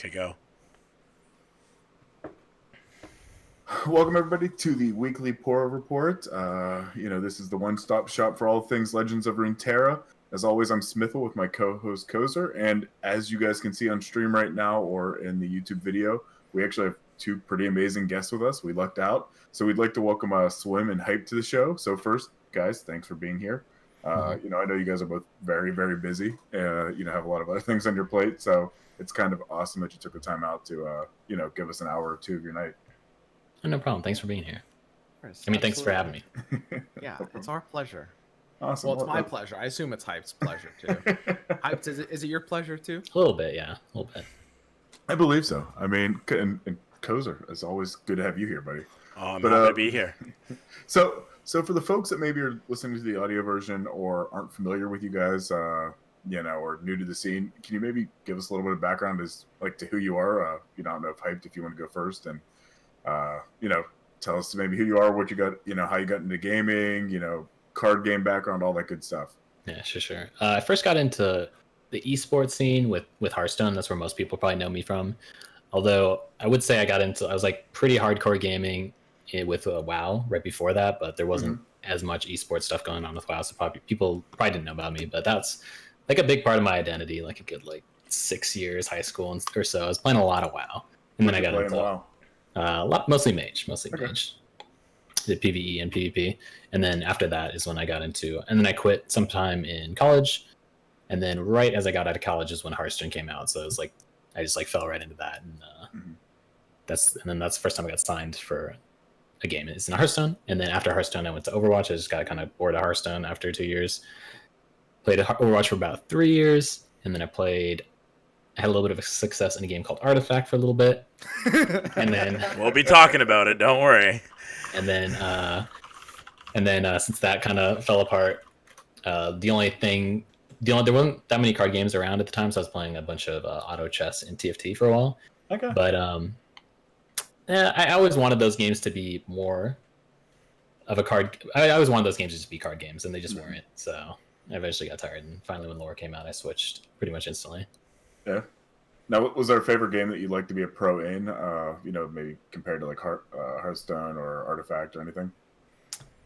Okay, go. Welcome everybody to the weekly Poro Report. This is the one-stop shop for all things Legends of Runeterra. As always, I'm Smithel with my co-host Cozer, and as you guys can see on stream right now or in the YouTube video, we actually have two pretty amazing guests with us. We lucked out, so we'd like to welcome Swim and Hype to the show. So first, guys, thanks for being here. I know you guys are both very, very busy. Have a lot of other things on your plate, so it's kind of awesome that you took the time out to, give us an hour or two of your night. Oh, no problem. Thanks for being here. Thanks for having me. Yeah, it's our pleasure. Awesome. Well, it's my pleasure. I assume it's Hype's pleasure too. Hype, is it your pleasure too? A little bit, yeah. A little bit. I believe so. I mean, and Cozer, it's always good to have you here, buddy. Oh, I'm happy to be here. So for the folks that maybe are listening to the audio version or aren't familiar with you guys, or new to the scene, can you maybe give us a little bit of background as to who you are? I don't know if Hyped, if you want to go first, and tell us maybe who you are, what you got, how you got into gaming, card game background, all that good stuff. Yeah, sure. I first got into the esports scene with Hearthstone. That's where most people probably know me from. Although I would say I was like pretty hardcore gaming with WoW right before that, but there wasn't as much esports stuff going on with WoW, so people probably didn't know about me. But that's like a big part of my identity, like a good 6 years high school or so. I was playing a lot of WoW, and then I got into WoW. Mostly Mage. Did PvE and PvP, and then after that is when I got into, and then I quit sometime in college, and then right as I got out of college is when Hearthstone came out. So it was I just fell right into that, and that's the first time I got signed for a game. It's in Hearthstone, and then after Hearthstone I went to Overwatch. I just got kind of bored of Hearthstone after 2 years. Played Overwatch for about 3 years, and then I had a little bit of success in a game called Artifact for a little bit, and then we'll be talking about it. Don't worry. And then since that kind of fell apart, there wasn't that many card games around at the time, so I was playing a bunch of auto chess and TFT for a while. Okay. But I always wanted those games to be more of a card. I always wanted those games to just be card games, and they just weren't. So I eventually got tired, and finally when Lore came out, I switched pretty much instantly. Yeah. Now, what was our favorite game that you'd like to be a pro in? Maybe compared to Hearthstone or Artifact or anything?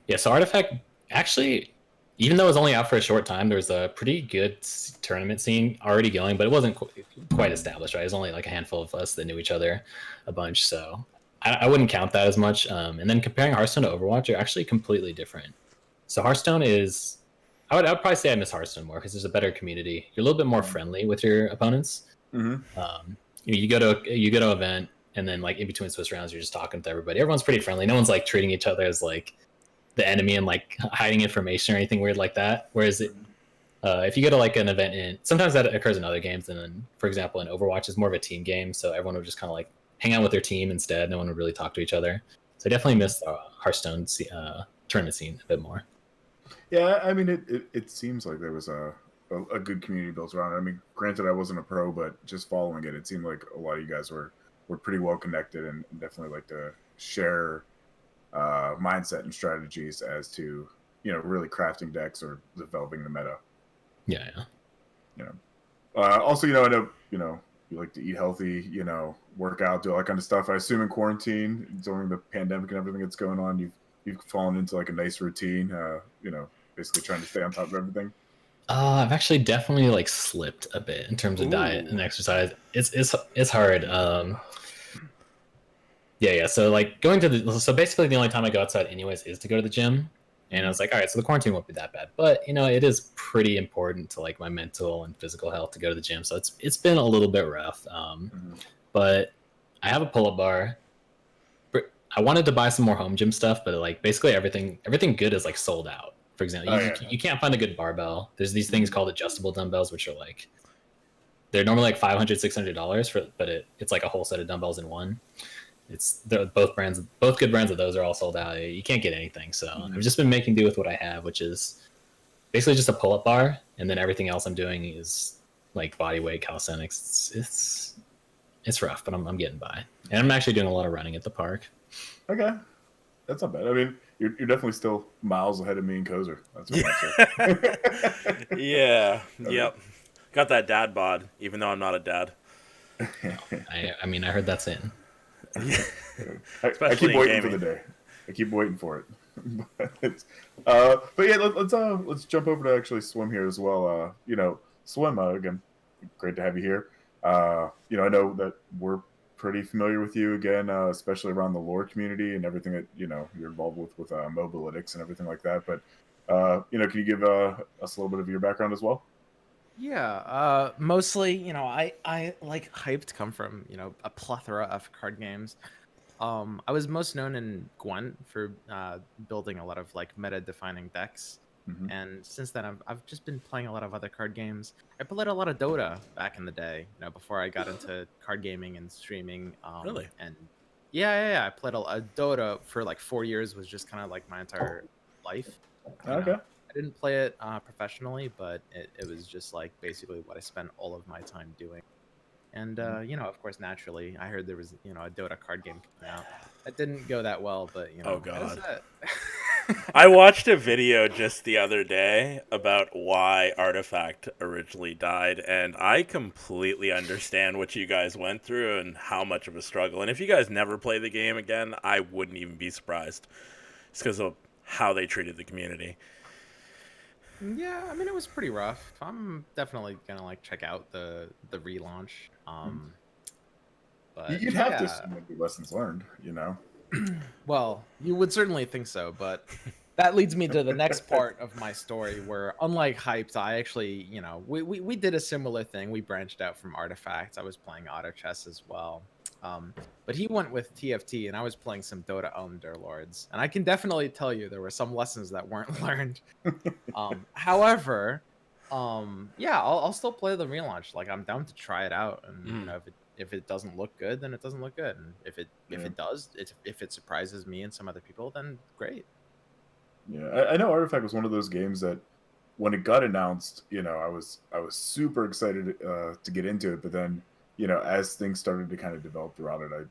Yeah, so Artifact, actually, even though it was only out for a short time, there was a pretty good tournament scene already going, but it wasn't quite established, right? It was only a handful of us that knew each other a bunch, so I wouldn't count that as much. And then comparing Hearthstone to Overwatch, they're actually completely different. So Hearthstone is... I would probably say I miss Hearthstone more because there's a better community. You're a little bit more friendly with your opponents. You go to an event, and then in between Swiss rounds, you're just talking to everybody. Everyone's pretty friendly. No one's treating each other as the enemy and hiding information or anything weird like that. Whereas if you go to an event sometimes that occurs in other games, and then for example in Overwatch is more of a team game, so everyone would just kind of hang out with their team instead. No one would really talk to each other. So I definitely miss the Hearthstone tournament scene a bit more. Yeah, I mean it seems like there was a good community built around it. I mean, granted, I wasn't a pro, but just following it seemed like a lot of you guys were pretty well connected and definitely like to share mindset and strategies as to really crafting decks or developing the meta. Yeah. Also, I know you like to eat healthy, work out, do all that kind of stuff. I assume in quarantine during the pandemic and everything that's going on, you've fallen into a nice routine. Basically trying to stay on top of everything. I've actually definitely slipped a bit in terms of diet and exercise. It's hard. Yeah. So so basically the only time I go outside anyways is to go to the gym. And I was all right, so the quarantine won't be that bad. But it is pretty important to my mental and physical health to go to the gym. So it's been a little bit rough. But I have a pull-up bar. I wanted to buy some more home gym stuff, but basically everything good is sold out. For example, you can't find a good barbell. There's these things called adjustable dumbbells, which are they're normally $500, $600 but it's a whole set of dumbbells in one. Both good brands of those are all sold out. You can't get anything. So I've just been making do with what I have, which is basically just a pull-up bar, and then everything else I'm doing is body weight calisthenics. It's rough, but I'm getting by, and I'm actually doing a lot of running at the park. Okay, that's not bad. I mean, you're definitely still miles ahead of me and Cozer. That's what I'm saying. Yeah. Yep. Got that dad bod, even though I'm not a dad. I mean, I heard that's in. I Especially keep in waiting for gaming. the day. I keep waiting for it. But yeah, let's jump over to actually Swim here as well. Swim, again, great to have you here. I know that we're pretty familiar with you again, especially around the lore community and everything that you're involved with Mobalytics and everything like that. But can you give us a little bit of your background as well? Yeah, mostly, I like Hyped come from, a plethora of card games. I was most known in Gwent for building a lot of like meta-defining decks, Hmm. and since then I've just been playing a lot of other card games. I played a lot of Dota back in the day, before I got into card gaming and streaming. Really? And yeah, I played a Dota for like 4 years. Was just kind of like my entire life, you Okay. know. I didn't play it professionally, but it was just like basically what I spent all of my time doing. And of course, naturally, I heard there was a Dota card game coming out. It didn't go that well, but Oh as God. that. I watched a video just the other day about why Artifact originally died, and I completely understand what you guys went through and how much of a struggle. And if you guys never play the game again, I wouldn't even be surprised. It's because of how they treated the community. Yeah, I mean it was pretty rough. I'm definitely gonna like check out the relaunch. But You'd have to yeah, assume there'd be lessons learned, well, you would certainly think so, but that leads me to the next part of my story where, unlike Hyped, I actually, we did a similar thing. We branched out from Artifacts. I was playing Auto Chess as well. But he went with TFT, and I was playing some Dota Underlords. And I can definitely tell you there were some lessons that weren't learned. However, yeah, I'll still play the relaunch. Like I'm down to try it out, and if it doesn't look good, then it doesn't look good, and if it does, if it surprises me and some other people, then great. Yeah, I know Artifact was one of those games that when it got announced, I was super excited to get into it, but then as things started to kind of develop throughout it, I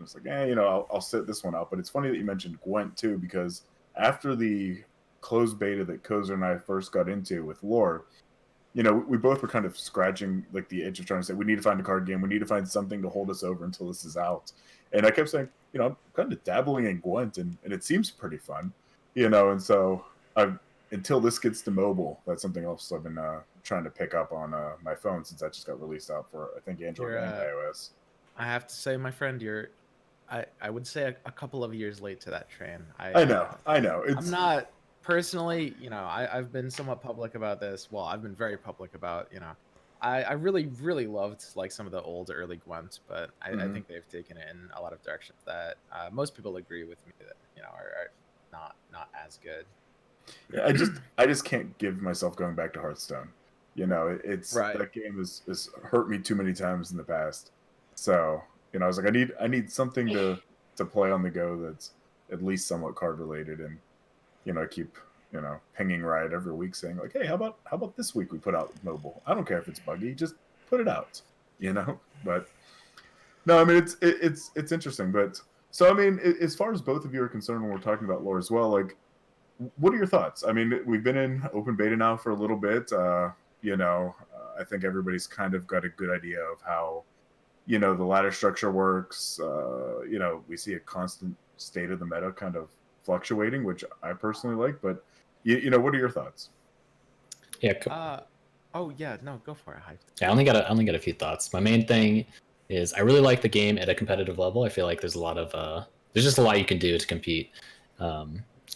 was like, I'll sit this one out. But it's funny that you mentioned Gwent too, because after the closed beta that Cozer and I first got into with lore, we both were kind of scratching like the itch of trying to say we need to find a card game, we need to find something to hold us over until this is out. And I kept saying, I'm kind of dabbling in Gwent, and it seems pretty fun, and so I've until this gets to mobile, that's something else I've been trying to pick up on my phone since that just got released out for I think Android You're, and iOS. I have to say, my friend, I would say a couple of years late to that train. I know. I'm not personally, I've been somewhat public about this. Well, I've been very public about, I really, really loved like some of the old early Gwent, but I think they've taken it in a lot of directions that most people agree with me that, are not as good. Yeah, I just can't give myself going back to Hearthstone. It's Right. that game has hurt me too many times in the past. So I was like, I need something to play on the go that's at least somewhat card related, and I keep pinging Riot every week saying like, hey, how about this week we put out mobile? I don't care if it's buggy, just put it out. But no, I mean it's interesting. But so I mean, as far as both of you are concerned, when we're talking about lore as well, like, what are your thoughts? I mean, we've been in open beta now for a little bit. I think everybody's kind of got a good idea of how the ladder structure works. We see a constant state of the meta kind of fluctuating, which I personally like. But what are your thoughts? Yeah. Oh yeah, no, go for it, Hyped. Yeah, I only got a few thoughts. My main thing is I really like the game at a competitive level. I feel like there's there's just a lot you can do to compete,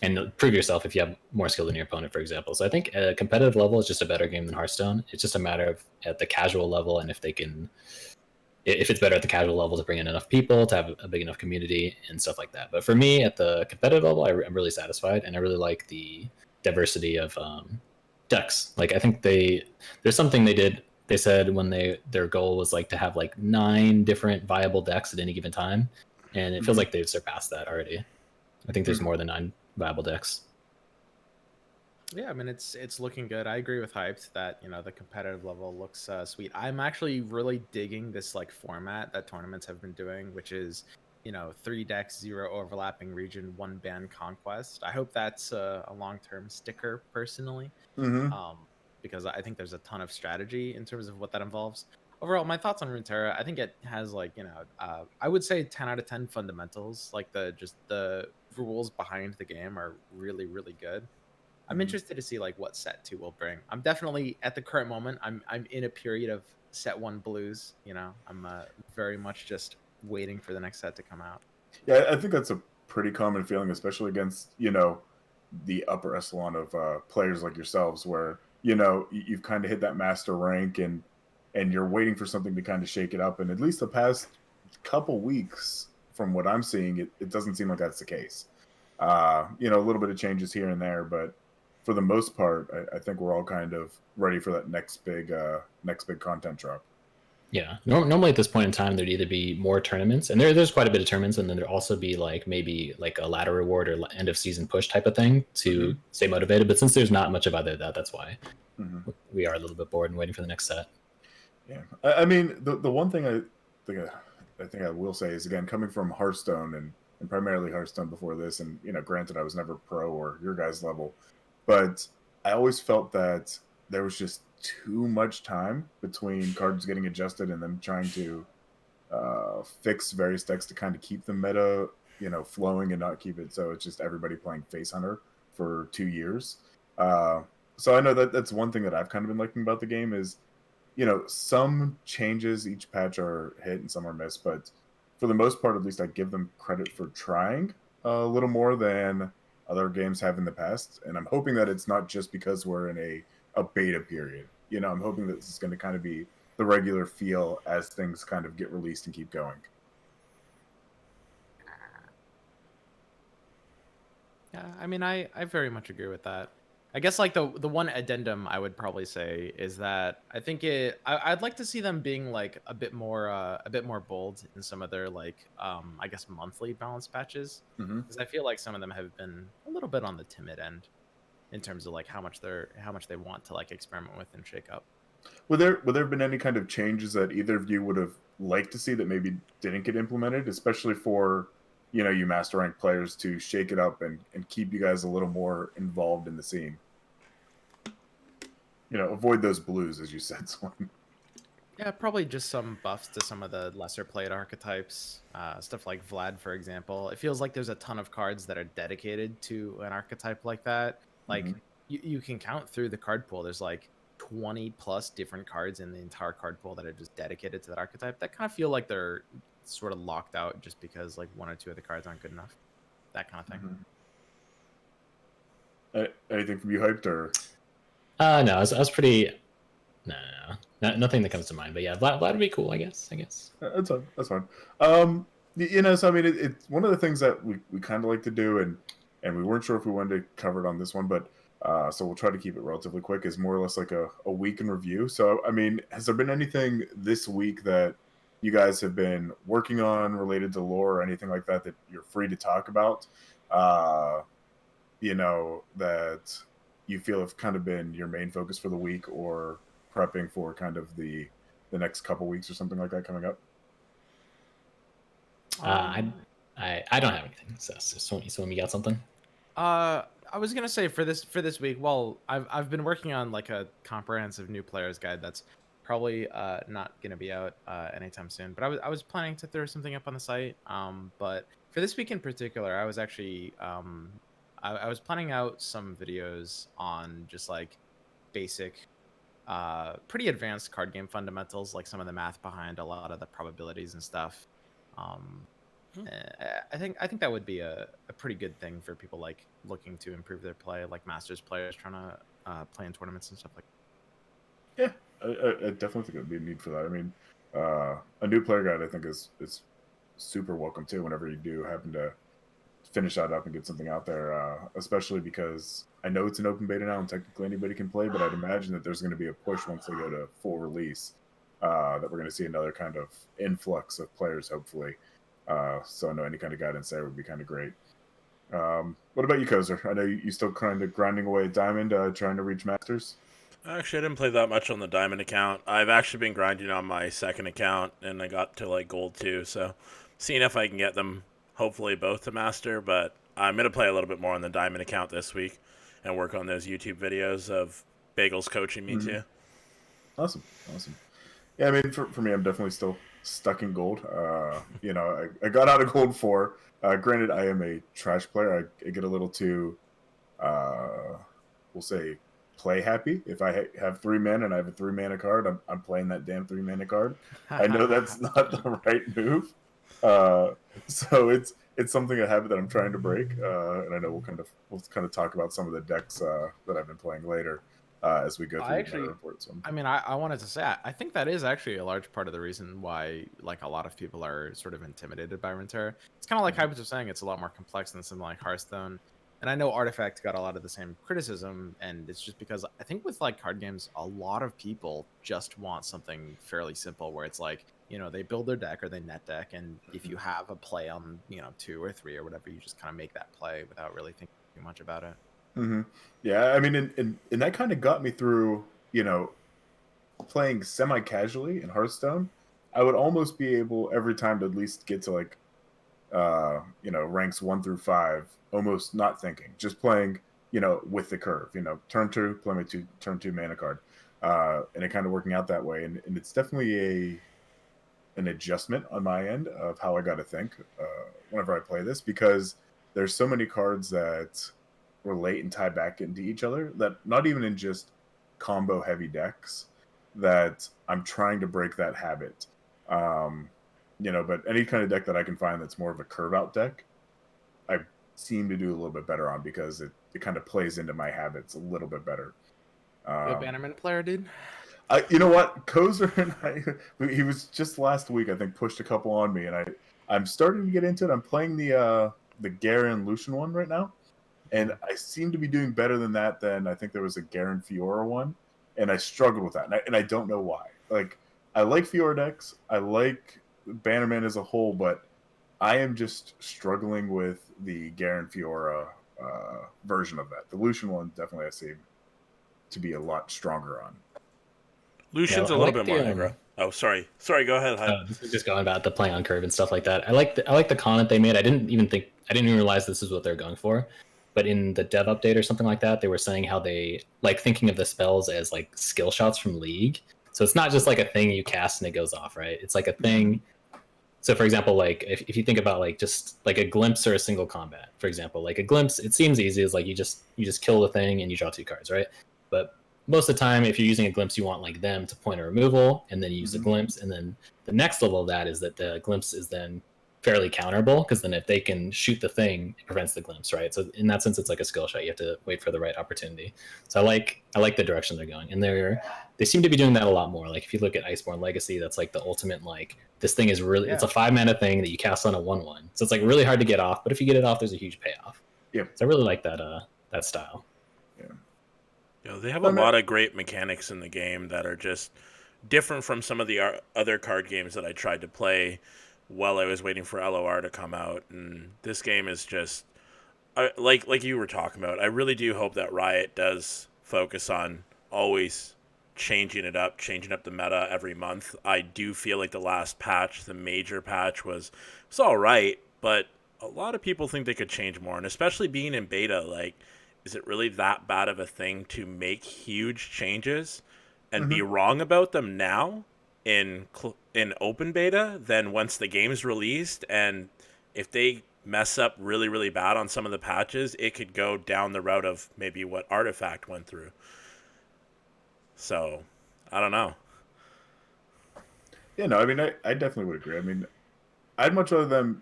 and prove yourself if you have more skill than your opponent, for example. So I think at a competitive level is just a better game than Hearthstone. It's just a matter of at the casual level, and if it's better at the casual level to bring in enough people to have a big enough community and stuff like that. But for me, at the competitive level, I'm really satisfied, and I really like the diversity of decks. Like I think there's something they did. They said when their goal was like to have like 9 different viable decks at any given time, and it feels like they've surpassed that already. I think there's more than 9 viable decks. Yeah, I mean it's looking good. I agree with Hyped that the competitive level looks sweet. I'm actually really digging this like format that tournaments have been doing, which is 3 decks, 0 overlapping region, 1 ban conquest. I hope that's a long-term sticker personally, Mm-hmm. because I think there's a ton of strategy in terms of what that involves. overall, my thoughts on Runeterra, I think it has I would say 10 out of 10 fundamentals. Like the rules behind the game are really, really good. I'm Mhm. interested to see like what set 2 will bring. I'm definitely at the current moment, I'm in a period of set 1 blues, I'm very much just waiting for the next set to come out. Yeah, I think that's a pretty common feeling, especially against the upper echelon of players like yourselves, where you've kind of hit that master rank and you're waiting for something to kind of shake it up. And at least the past couple weeks, from what I'm seeing, it doesn't seem like that's the case. A little bit of changes here and there, but for the most part, I think we're all kind of ready for that next big content drop. Yeah. Normally at this point in time, there'd either be more tournaments, and there's quite a bit of tournaments, and then there'd also be like maybe like a ladder reward or end of season push type of thing to stay motivated. But since there's not much of either of that, that's why we are a little bit bored and waiting for the next set. Yeah, I mean the one thing I think I will say is, again, coming from Hearthstone and primarily Hearthstone before this, and granted I was never pro or your guys' level, but I always felt that there was just too much time between cards getting adjusted and them trying to fix various decks to kind of keep the meta flowing and not keep it so it's just everybody playing Face Hunter for 2 years. Uh, so I know that that's one thing that I've kind of been liking about the game is some changes each patch are hit and some are missed, but for the most part, at least I give them credit for trying a little more than other games have in the past. And I'm hoping that it's not just because we're in a beta period. I'm hoping that this is going to kind of be the regular feel as things kind of get released and keep going. Yeah, I mean, I very much agree with that. I guess like the one addendum I would probably say is that I think I'd like to see them being like a bit more bold in some of their like I guess monthly balance patches, Mm-hmm. because I feel like some of them have been a little bit on the timid end in terms of like how much they want to like experiment with and shake up. Would there have been any kind of changes that either of you would have liked to see that maybe didn't get implemented, especially for you master rank players to shake it up and keep you guys a little more involved in the scene? Avoid those blues, as you said, Swan. Yeah, probably just some buffs to some of the lesser played archetypes. Stuff like Vlad, for example. It feels like there's a ton of cards that are dedicated to an archetype like that. Like Mm-hmm. you can count through the card pool. There's like 20 plus different cards in the entire card pool that are just dedicated to that archetype. That kind of feel like they're sort of locked out just because like one or two of the cards aren't good enough. That kind of thing. Mm-hmm. Anything from you, Hyped, or? No, I was pretty. Nothing that comes to mind. But yeah, Vlad would be cool, I guess. That's fine. That's fine. So I mean, it's one of the things that we kind of like to do, and we weren't sure if we wanted to cover it on this one, but so we'll try to keep it relatively quick. Is more or less like a week in review. So I mean, has there been anything this week that you guys have been working on related to lore or anything like that that you're free to talk about? That you feel have kind of been your main focus for the week, or prepping for kind of the next couple weeks or something like that coming up? I don't have anything. So Swim, you got something? I was gonna say for this week. Well, I've been working on like a comprehensive new players guide that's probably not gonna be out anytime soon. But I was planning to throw something up on the site. But for this week in particular, I was actually I was planning out some videos on just like basic, pretty advanced card game fundamentals, like some of the math behind a lot of the probabilities and stuff. Um, I think that would be a pretty good thing for people like looking to improve their play, like Masters players trying to play in tournaments and stuff like. Yeah, I definitely think it would be a need for that. I mean, a new player guide I think is super welcome too. Whenever you do happen to finish that up and get something out there, especially because I know it's an open beta now and technically anybody can play, but I'd imagine that there's going to be a push once they go to full release, that we're going to see another kind of influx of players, hopefully. So I know any kind of guidance there would be kind of great. What about you, Cozer? I know you still kind of grinding away at Diamond, trying to reach Masters. Actually, I didn't play that much on the Diamond account. I've actually been grinding on my second account, and I got to like Gold 2, so seeing if I can get them, hopefully both to Master, but I'm going to play a little bit more on the Diamond account this week and work on those YouTube videos of Bagels coaching me too. Awesome. Yeah, I mean, for me, I'm definitely still stuck in gold. I got out of gold 4. Granted, I am a trash player. I get a little too, uh, we'll say, play happy. If I have 3 men and I have a 3 mana card, I'm playing that damn 3 mana card. I know that's not the right move. Uh, so it's something, a habit that I'm trying to break. And I know we'll kind of talk about some of the decks that I've been playing later as we go I through the meta actually, reports. I mean, I wanted to say, I think that is actually a large part of the reason why, like, a lot of people are sort of intimidated by Runeterra. It's kind of like Hyped was saying, it's a lot more complex than something like Hearthstone. And I know Artifact got a lot of the same criticism, and it's just because I think with like card games, a lot of people just want something fairly simple where it's like, they build their deck or they net deck, and if you have a play on, 2 or 3 or whatever, you just kind of make that play without really thinking too much about it. Mm-hmm. Yeah, I mean, and that kind of got me through, playing semi-casually in Hearthstone. I would almost be able every time to at least get to like, ranks 1 through 5, almost not thinking, just playing, with the curve. Turn 2, play my turn 2 mana card, and it kind of working out that way. And it's definitely an adjustment on my end of how I got to think whenever I play this, because there's so many cards that relate and tie back into each other that not even in just combo heavy decks that I'm trying to break that habit. But any kind of deck that I can find that's more of a curve out deck, I seem to do a little bit better on, because it kind of plays into my habits a little bit better. You a Bannerman player, dude? You know what, Kozer and he was just last week, I think, pushed a couple on me, and I'm starting to get into it. I'm playing the Garen Lucian one right now, and I seem to be doing better than that. Than I think there was a Garen Fiora one, and I struggled with that, and I don't know why. Like, I like Fiora decks, I like Bannerman as a whole, but I am just struggling with the Garen Fiora version of that. The Lucian one definitely I seem to be a lot stronger on. Lucian's I a little like bit more aggro. Oh, sorry. Sorry, go ahead, Hype. this is just going about the playing on curve and stuff like that. I like the comment they made. I didn't even realize this is what they're going for. But in the dev update or something like that, they were saying how they like thinking of the spells as like skill shots from League. So it's not just like a thing you cast and it goes off, right? It's like a thing. So for example, like if you think about like just like a glimpse or a single combat, for example, like a glimpse, it seems easy. It's like you just kill the thing and you draw 2 cards, right? But most of the time, if you're using a glimpse, you want like them to point a removal and then you use a glimpse, and then the next level of that is that the glimpse is then fairly counterable, because then if they can shoot the thing, it prevents the glimpse, right? So in that sense, it's like a skill shot. You have to wait for the right opportunity. So I like the direction they're going, and they seem to be doing that a lot more. Like if you look at Iceborne Legacy, that's like the ultimate, like this thing is really it's a 5 mana thing that you cast on a 1/1. So it's like really hard to get off, but if you get it off, there's a huge payoff. Yeah. So I really like that style. Yeah. They have a lot of great mechanics in the game that are just different from some of the other card games that I tried to play while I was waiting for LOR to come out. And this game is just like you were talking about. I really do hope that Riot does focus on always changing up the meta every month. I do feel like the last patch, the major patch, was all right, but a lot of people think they could change more, and especially being in beta, like, is it really that bad of a thing to make huge changes and be wrong about them now in open beta than once the game's released? And if they mess up really, really bad on some of the patches, it could go down the route of maybe what Artifact went through. So, I don't know. Yeah, no, I mean, I definitely would agree. I mean, I'd much rather them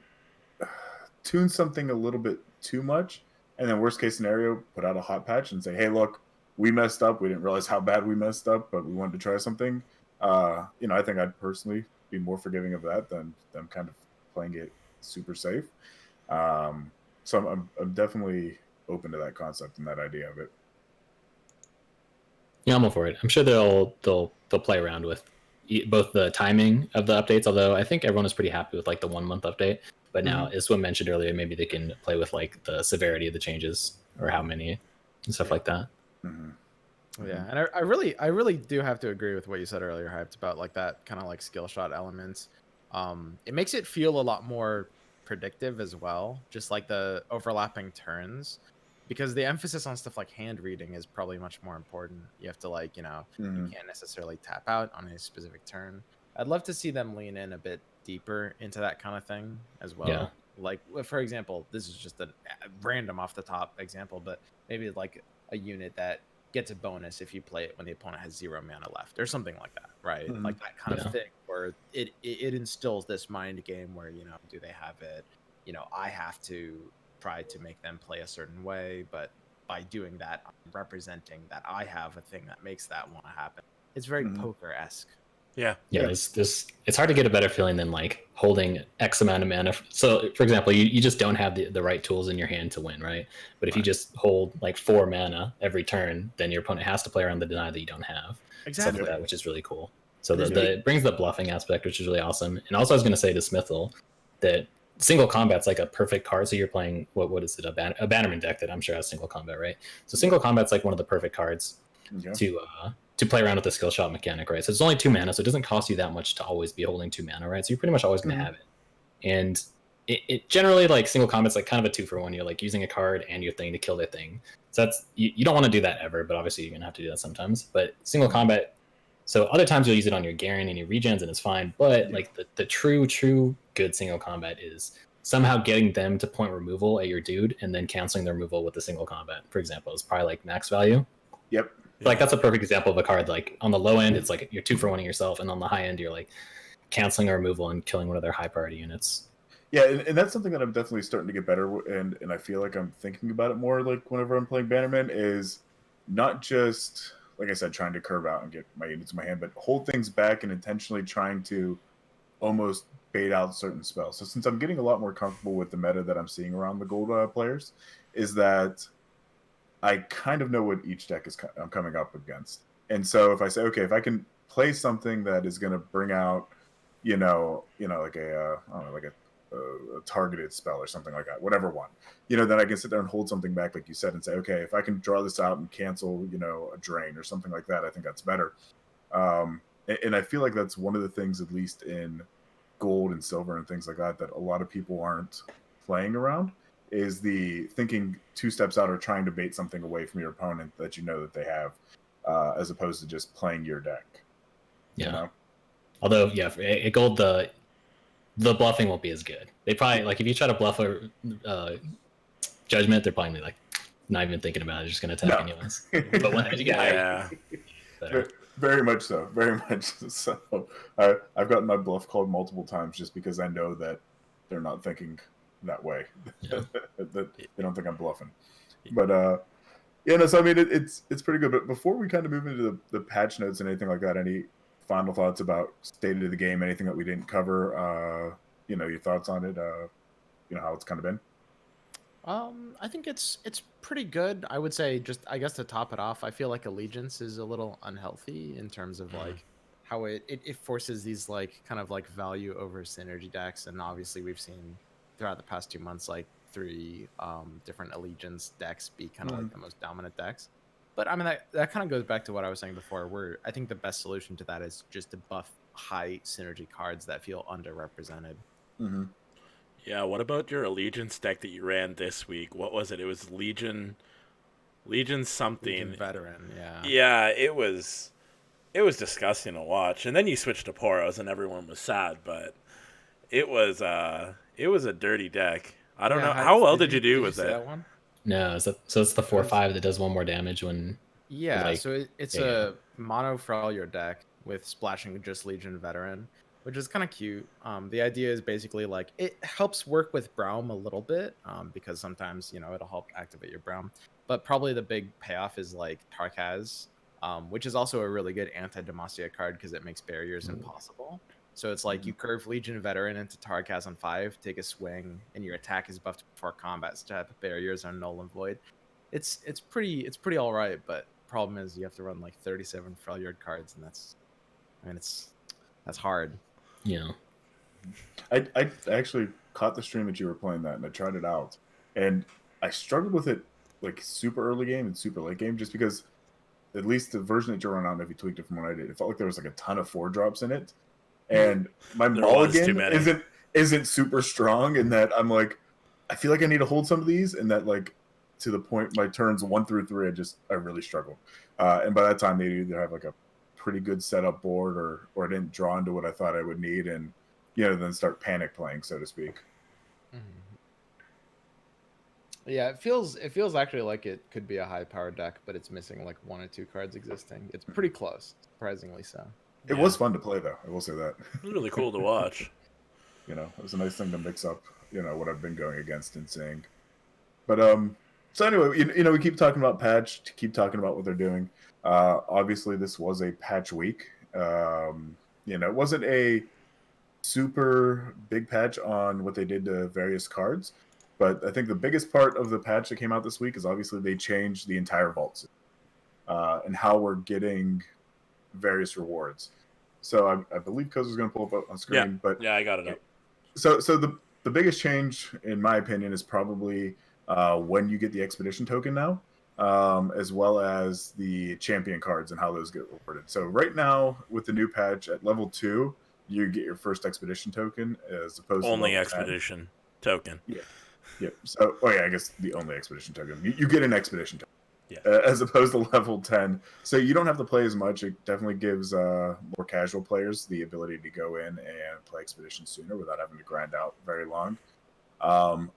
tune something a little bit too much, and then worst case scenario, put out a hot patch and say, hey, look, we messed up. We didn't realize how bad we messed up, but we wanted to try something. I think I'd personally be more forgiving of that than them kind of playing it super safe. So I'm definitely open to that concept and that idea of it. Yeah, I'm all for it. I'm sure they'll play around with both the timing of the updates, although I think everyone is pretty happy with like the 1 month update. But now, as Swim mentioned earlier, maybe they can play with like the severity of the changes or how many and stuff like that. Yeah, and I really do have to agree with what you said earlier, Hyped, about like that kind of like skill shot elements. It makes it feel a lot more predictive as well, just like the overlapping turns, because the emphasis on stuff like hand reading is probably much more important. You have to like, you can't necessarily tap out on a specific turn. I'd love to see them lean in a bit deeper into that kind of thing as well. Yeah. Like, for example, this is just a random off the top example, but maybe like a unit that gets a bonus if you play it when the opponent has 0 mana left or something like that, right? Like that kind of thing where it instills this mind game where, do they have it? I have to try to make them play a certain way, but by doing that, I'm representing that I have a thing that makes that want to happen. It's very poker-esque. Yeah. This it's hard to get a better feeling than like holding X amount of mana. So for example, you just don't have the right tools in your hand to win, right? But if you just hold like 4 mana every turn, then your opponent has to play around the deny that you don't have. Exactly. Stuff like that, which is really cool. So it brings the bluffing aspect, which is really awesome. And also I was going to say to Smithel that single combat's like a perfect card. So you're playing what is it, a Bannerman deck that I'm sure has single combat, right? So single combat's like one of the perfect cards to play around with the skill shot mechanic, right? So it's only 2 mana, so it doesn't cost you that much to always be holding 2 mana, right? So you're pretty much always going to have it. And it generally, like, single combat's like kind of a 2-for-1. You're like using a card and your thing to kill their thing. So that's you don't want to do that ever, but obviously you're going to have to do that sometimes. But single combat, so other times you'll use it on your Garen and your regens and it's fine. But like the true good single combat is somehow getting them to point removal at your dude and then canceling the removal with the single combat, for example, is probably like max value. Yep. Like that's a perfect example of a card. Like on the low end, it's like you're 2-for-1ing yourself, and on the high end, you're like canceling a removal and killing one of their high priority units. Yeah, and that's something that I'm definitely starting to get better with, and I feel like I'm thinking about it more. Like whenever I'm playing Bannerman, is not just like I said, trying to curve out and get my units in my hand, but hold things back and intentionally trying to almost bait out certain spells. So since I'm getting a lot more comfortable with the meta that I'm seeing around the gold players, is that I kind of know what each deck I'm coming up against. And so if I say, okay, if I can play something that is going to bring out, like a targeted spell or something like that, whatever one, then I can sit there and hold something back, like you said, and say, okay, if I can draw this out and cancel, a drain or something like that, I think that's better. And I feel like that's one of the things, at least in gold and silver and things like that a lot of people aren't playing around, is the thinking 2 steps out or trying to bait something away from your opponent that that they have, as opposed to just playing your deck. Yeah. Although, at gold, the bluffing won't be as good. They probably, like, if you try to bluff a judgment, they're probably like not even thinking about it. They're just going to attack anyways. But when you get very much so. Very much so. I've gotten my bluff called multiple times just because I know that they're not thinking that way. That they don't think I'm bluffing. But so I mean it's pretty good. But before we kind of move into the patch notes and anything like that, any final thoughts about state of the game, anything that we didn't cover, your thoughts on it, how it's kind of been? I think it's pretty good. I would say, just I guess to top it off, I feel like Allegiance is a little unhealthy in terms of like how it forces these like kind of like value over synergy decks, and obviously we've seen throughout the past 2 months like 3 different Allegiance decks be kind of like the most dominant decks. But I mean that kind of goes back to what I was saying before, where I think the best solution to that is just to buff high synergy cards that feel underrepresented. Yeah, what about your Allegiance deck that you ran this week? What was it? It was Legion something. Legion Veteran, yeah. Yeah, it was disgusting to watch. And then you switched to Poros and everyone was sad, but it was a dirty deck. I don't know. How well did you do with it? That one? No, so it's the 4/5 that does 1 more damage when. Yeah, so it's a mono for all your deck with splashing just Legion Veteran, which is kind of cute. The idea is basically like it helps work with Braum a little bit, because sometimes it'll help activate your Braum. But probably the big payoff is like Tarkaz, which is also a really good anti-Demacia card because it makes barriers impossible. So it's like you curve Legion Veteran into Tarkaz on 5, take a swing, and your attack is buffed before combat. So barriers are null and void. It's pretty all right, but problem is you have to run like 37 Freljord cards, and that's hard. Yeah. I actually caught the stream that you were playing that, and I tried it out, and I struggled with it like super early game and super late game, just because at least the version that you're running on, if you tweaked it from what I did, it felt like there was like a ton of 4-drops in it, and my mulligan isn't super strong, in that I'm like, I feel like I need to hold some of these, and that like to the point my turns 1 through 3, I really struggled. And by that time, they either have like a pretty good setup board, or I didn't draw into what I thought I would need, and then start panic playing, so to speak. Mhm. Yeah, it feels actually like it could be a high power deck, but it's missing like 1 or 2 cards existing. It's pretty close, surprisingly so. It was fun to play, though. I will say that. It was really cool to watch. It was a nice thing to mix up, what I've been going against and seeing. But so anyway, we keep talking about patch, keep talking about what they're doing. Obviously, this was a patch week. It wasn't a super big patch on what they did to various cards, but I think the biggest part of the patch that came out this week is obviously they changed the entire vault system, and how we're getting various rewards. So I believe Kozer's going to pull up on screen, but I got it up. So the biggest change, in my opinion, is probably when you get the expedition token now, as well as the champion cards and how those get rewarded. So right now, with the new patch at level 2, you get your first expedition token as opposed to Only level expedition token. Yeah. Yep. So, I guess the only expedition token. You get an expedition token. Yeah. As opposed to level 10. So you don't have to play as much. It definitely gives more casual players the ability to go in and play expedition sooner without having to grind out very long.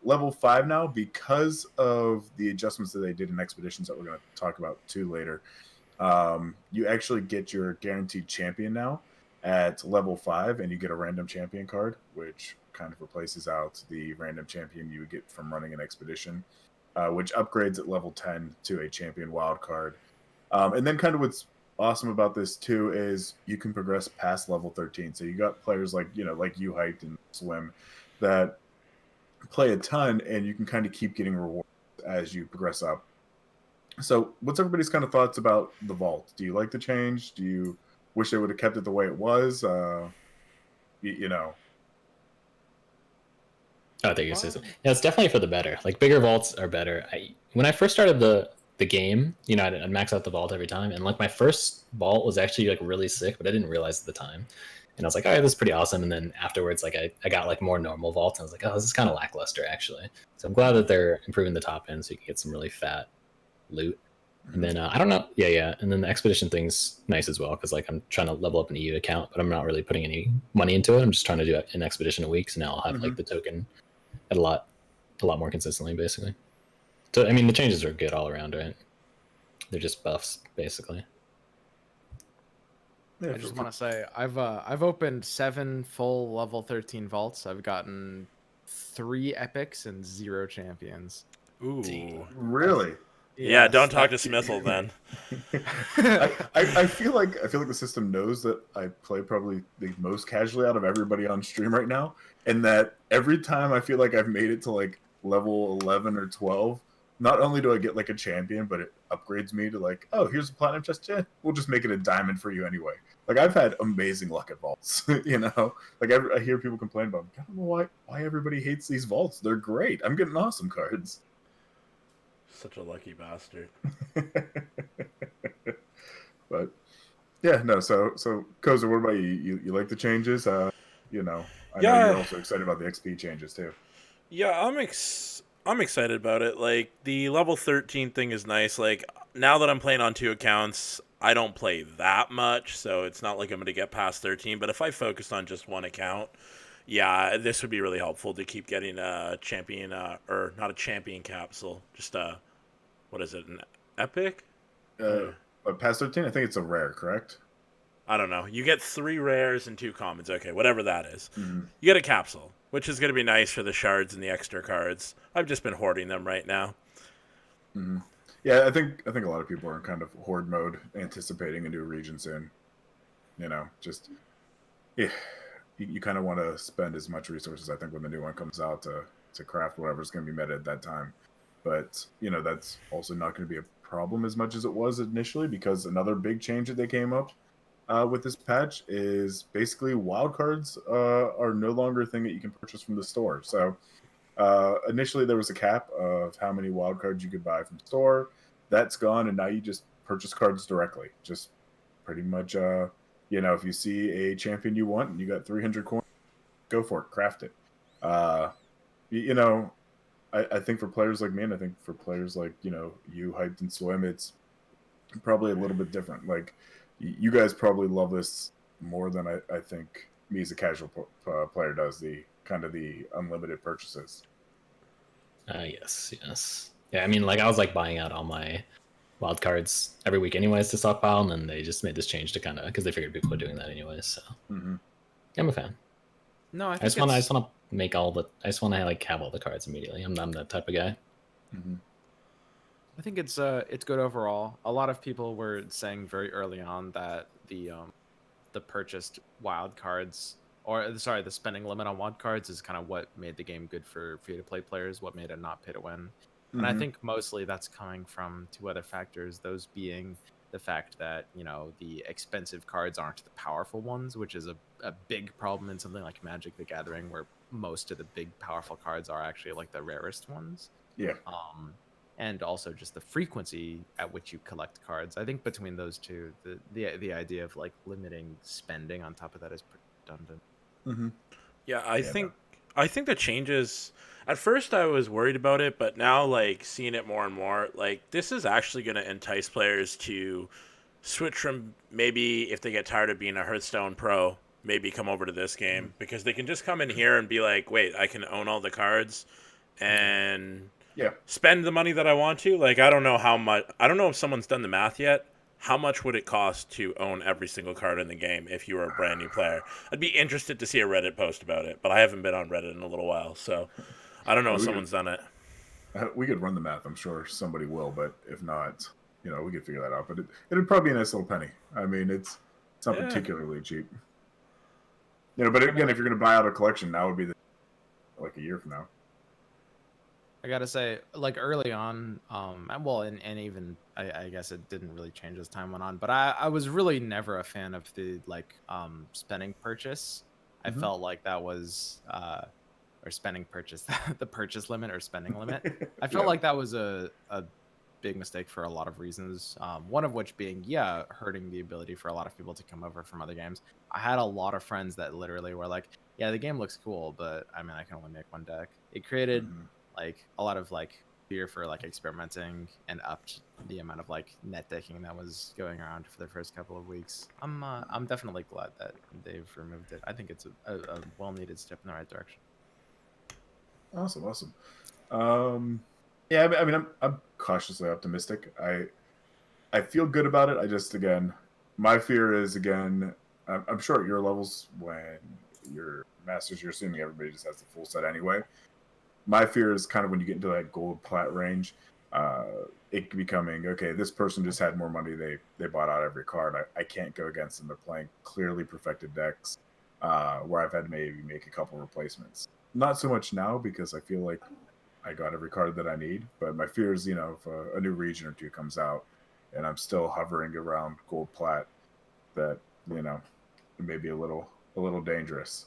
Level 5 now, because of the adjustments that they did in expeditions that we're going to talk about too later, you actually get your guaranteed champion now at level 5, and you get a random champion card, which kind of replaces out the random champion you would get from running an expedition, which upgrades at level 10 to a champion wild card. And then kind of what's awesome about this too is you can progress past level 13. So you got players like you Hyped and Swim that play a ton, and you can kind of keep getting rewards as you progress up. So what's everybody's kind of thoughts about the vault? Do you like the change? Do you wish they would have kept it the way it was? I think you say so. Yeah, it's definitely for the better. Like, bigger vaults are better. When I first started the game, I'd max out the vault every time, and like my first vault was actually like really sick, but I didn't realize at the time. And I was like, all right, this is pretty awesome. And then afterwards, like I got like more normal vaults, and I was like, oh, this is kind of lackluster actually. So I'm glad that they're improving the top end so you can get some really fat loot. And then I don't know, yeah. And then the expedition thing's nice as well, because like I'm trying to level up an EU account, but I'm not really putting any money into it. I'm just trying to do an expedition a week, so now I'll have like the token at a lot more consistently, basically. So I mean, the changes are good all around, right? They're just buffs, basically. Yeah, I just want to say I've opened 7 full level 13 vaults. I've gotten 3 epics and 0 champions. Ooh. Really? Yeah, don't talk to Smithel then. I feel like the system knows that I play probably the most casually out of everybody on stream right now, and that every time I feel like I've made it to like level 11 or 12, not only do I get like a champion, but it upgrades me to like, oh, here's a platinum chest. Yeah, we'll just make it a diamond for you anyway. Like, I've had amazing luck at vaults, Like, I hear people complain about them. I don't know why everybody hates these vaults. They're great. I'm getting awesome cards. Such a lucky bastard. But yeah, no. So Kozer, what about you? You like the changes? I know you're also excited about the XP changes too. Yeah, I'm excited about it. Like, the level 13 thing is nice. Like, now that I'm playing on 2 accounts, I don't play that much, so it's not like I'm going to get past 13. But if I focused on just one account, yeah, this would be really helpful to keep getting a champion, or not a champion capsule, just what is it, an epic? Past 13, I think it's a rare, correct? I don't know. You get 3 rares and 2 commons. Okay, whatever that is. Mm-hmm. You get a capsule, which is going to be nice for the shards and the extra cards. I've just been hoarding them right now. Mm-hmm. Yeah, I think a lot of people are in kind of horde mode, anticipating a new region soon. Just you kind of want to spend as much resources, I think, when the new one comes out to craft whatever's going to be meta at that time. But that's also not going to be a problem as much as it was initially, because another big change that they came up with this patch is basically wild cards are no longer a thing that you can purchase from the store. So initially there was a cap of how many wild cards you could buy from the store. That's gone, and now you just purchase cards directly. Just pretty much, if you see a champion you want and you got 300 coins, go for it, craft it. I think for players like me, and I think for players like you, Hyped and Swim, it's probably a little bit different. Like you guys probably love this more than I think me as a casual player does. The kind of the unlimited purchases. Yes. Yeah, I mean, like I was like buying out all my wild cards every week anyways to stockpile, and then they just made this change to kind of because they figured people were doing that anyways. So Mm-hmm. I'm a fan. No, I I think just want to make all the. I just want to like have all the cards immediately. I'm that type of guy. Mm-hmm. I think it's good overall. A lot of people were saying very early on that the purchased wild cards, or sorry, the spending limit on wild cards is kind of what made the game good for free to play players, what made it not pay to win. And I Mm-hmm. think mostly that's coming from two other factors, those being the fact that, the expensive cards aren't the powerful ones, which is a big problem in something like Magic the Gathering, where most of the big powerful cards are actually like the rarest ones. Yeah. And also just the frequency at which you collect cards. I think between those two, the idea of like limiting spending on top of that is pretty redundant. Mm-hmm. Yeah, I think the changes. At first, I was worried about it, but now, like seeing it more and more, like this is actually going to entice players to switch from, maybe if they get tired of being a Hearthstone pro, maybe come over to this game, because they can just come in here and be like, wait, I can own all the cards and Yeah. spend the money that I want to. Like, I don't know how much. I don't know if someone's done the math yet. How much would it cost to own every single card in the game if you were a brand new player? I'd be interested to see a Reddit post about it, but I haven't been on Reddit in a little while, so I don't know if someone's done it. We could run the math. I'm sure somebody will, but if not, we could figure that out. But it'd probably be a nice little penny. I mean, it's not particularly cheap. But again, if you're going to buy out a collection, now would be like a year from now. I gotta say, like early on, and even I guess it didn't really change as time went on, but I was really never a fan of the spending purchase. I Mhm. felt like that was or spending purchase, the purchase limit or spending limit. I felt Yeah. like that was a big mistake for a lot of reasons. One of which being, hurting the ability for a lot of people to come over from other games. I had a lot of friends that literally were like, yeah, the game looks cool, but I mean, I can only make one deck. It created Mhm. like a lot of fear for experimenting, and upped the amount of net decking that was going around for the first couple of weeks. I'm definitely glad that they've removed it. I think it's a well needed step in the right direction. Awesome. Yeah, I mean, I'm cautiously optimistic. I feel good about it. I just, again, my fear is, again, I'm sure at your levels, when you're masters, you're assuming everybody just has the full set anyway. My fear is kind of when you get into that gold plat range, it becoming, okay, this person just had more money. They bought out every card. I can't go against them. They're playing clearly perfected decks, where I've had to maybe make a couple replacements. Not so much now, because I feel like I got every card that I need. But my fear is, if a new region or two comes out and I'm still hovering around gold plat, that, it may be a little dangerous.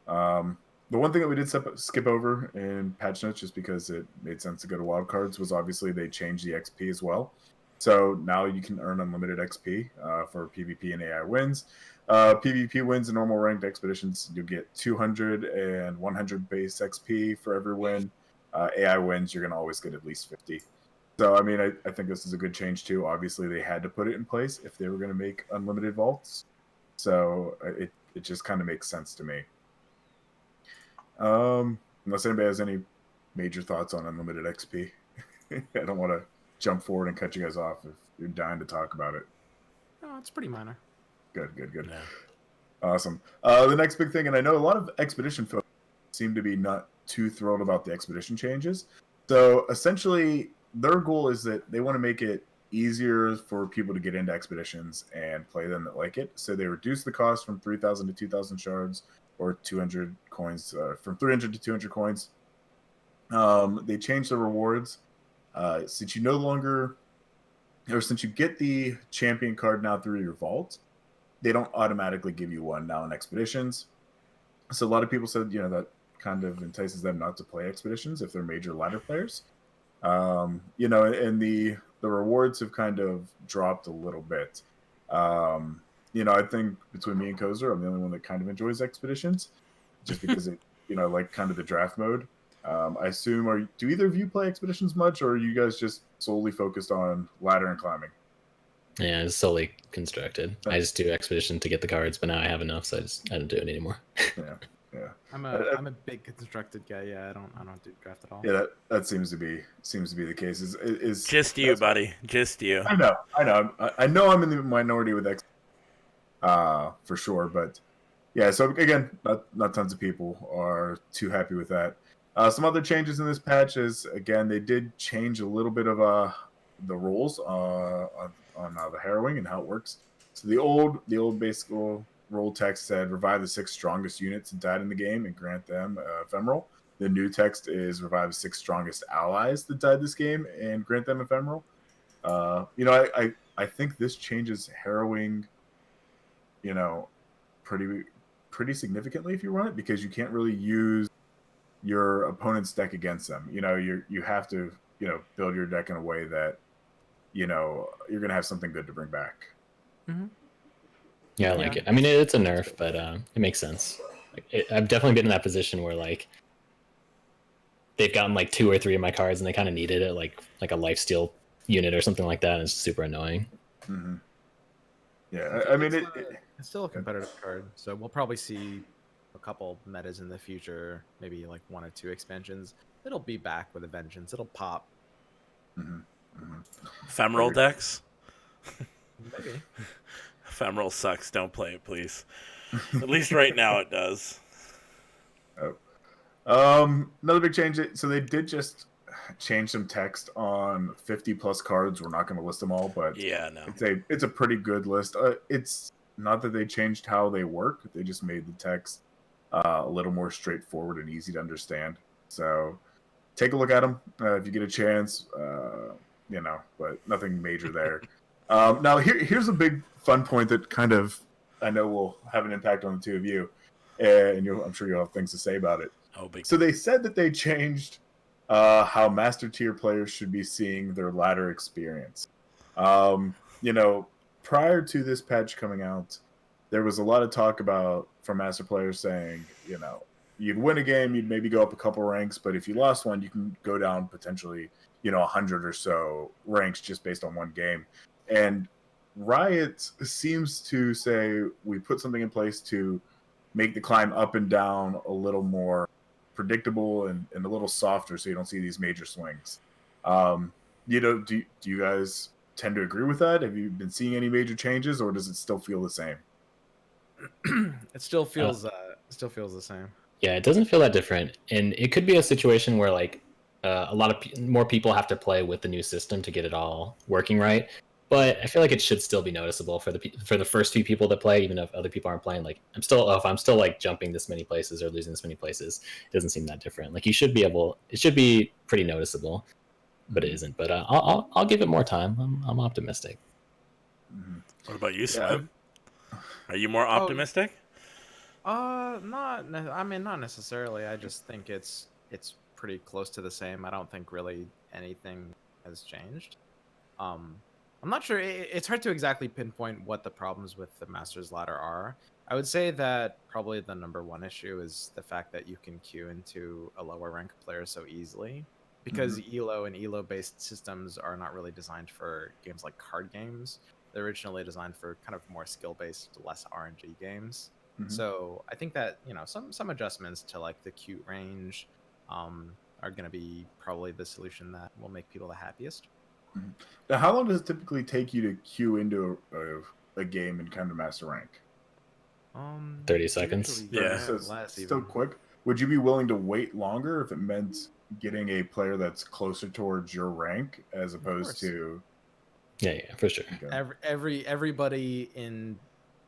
The one thing that we did skip over in patch notes, just because it made sense to go to wildcards, was obviously they changed the XP as well. So now you can earn unlimited XP for PvP and AI wins. PvP wins and normal ranked expeditions, you get 200 and 100 base XP for every win. AI wins, you're going to always get at least 50. So, I mean, I think this is a good change too. Obviously, they had to put it in place if they were going to make unlimited vaults. So it just kind of makes sense to me. Unless anybody has any major thoughts on unlimited XP. I don't want to jump forward and cut you guys off if you're dying to talk about it. No, it's pretty minor. Good. Yeah. Awesome. The next big thing, and I know a lot of expedition folks seem to be not too thrilled about the expedition changes. So essentially, their goal is that they want to make it easier for people to get into expeditions and play them that like it. So they reduce the cost from 3,000 to 2,000 shards, or 200 coins, from 300 to 200 coins. They changed the rewards. Since you no longer, or since you get the champion card now through your vault, they don't automatically give you one now in expeditions. So a lot of people said, that kind of entices them not to play expeditions if they're major ladder players. And the rewards have kind of dropped a little bit. I think between me and Cozer, I'm the only one that kind of enjoys expeditions, just because it, like kind of the draft mode. I assume, do either of you play expeditions much, or are you guys just solely focused on ladder and climbing? Yeah, it's solely constructed. I just do expedition to get the cards, but now I have enough, so I don't do it anymore. Yeah, yeah. I'm a big constructed guy. Yeah, I don't do draft at all. Yeah, that seems to be the case. Is Just you, buddy. Just you. I know. I know I'm in the minority with X, for sure. But yeah, so again, not tons of people are too happy with that. Some other changes in this patch is, again, they did change a little bit of the rules on the harrowing and how it works. So the old basic rule text said revive the 6 strongest units that died in the game and grant them ephemeral. The new text is revive the 6 strongest allies that died this game and grant them ephemeral. I think this changes harrowing, pretty significantly if you run it, because you can't really use your opponent's deck against them. You have to build your deck in a way that you're gonna have something good to bring back. Mm-hmm. Yeah, I like it. I mean, it's a nerf, but it makes sense. I've definitely been in that position where they've gotten 2 or 3 of my cards and they kind of needed it, like a lifesteal unit or something like that, and it's super annoying. Mm-hmm. Yeah, I mean, it's still a competitive card, so we'll probably see a couple metas in the future, maybe 1 or 2 expansions. It'll be back with a vengeance. It'll pop. Mm-hmm. Mm-hmm. Ephemeral decks? Maybe. Ephemeral sucks. Don't play it, please. At least right now it does. Another big change. So they did just change some text on 50 plus cards. We're not going to list them all, but yeah, no, it's a pretty good list. It's not that they changed how they work; they just made the text a little more straightforward and easy to understand. So take a look at them if you get a chance. But nothing major there. Now here's a big fun point that kind of I know will have an impact on the two of you, and I'm sure you'll have things to say about it. Oh, big. So they said that they changed how master tier players should be seeing their ladder experience. Prior to this patch coming out, there was a lot of talk from master players saying, you'd win a game, you'd maybe go up a couple ranks, but if you lost one, you can go down potentially, 100 or so ranks just based on one game. And Riot seems to say we put something in place to make the climb up and down a little more predictable and a little softer, so you don't see these major swings. Do you guys tend to agree with that? Have you been seeing any major changes, or does it still feel the same? It still feels the same. Yeah, it doesn't feel that different, and it could be a situation where a lot of more people have to play with the new system to get it all working right. But I feel like it should still be noticeable for the first few people that play, even if other people aren't playing. If I'm still jumping this many places or losing this many places, it doesn't seem that different. It should be pretty noticeable, but it isn't. But I'll give it more time. I'm optimistic. What about you, Slim? Are you more optimistic? Not necessarily. I just think it's pretty close to the same. I don't think really anything has changed. I'm not sure. It's hard to exactly pinpoint what the problems with the Masters ladder are. I would say that probably the number one issue is the fact that you can queue into a lower rank player so easily, because ELO and ELO based systems are not really designed for games like card games. They're originally designed for kind of more skill based, less RNG games. So I think that some adjustments to the queue range are going to be probably the solution that will make people the happiest. Now, how long does it typically take you to queue into a game in kind of master rank? 30 seconds. Yeah, so still quick. Would you be willing to wait longer if it meant getting a player that's closer towards your rank as opposed to? Yeah, for sure. Okay. Everybody in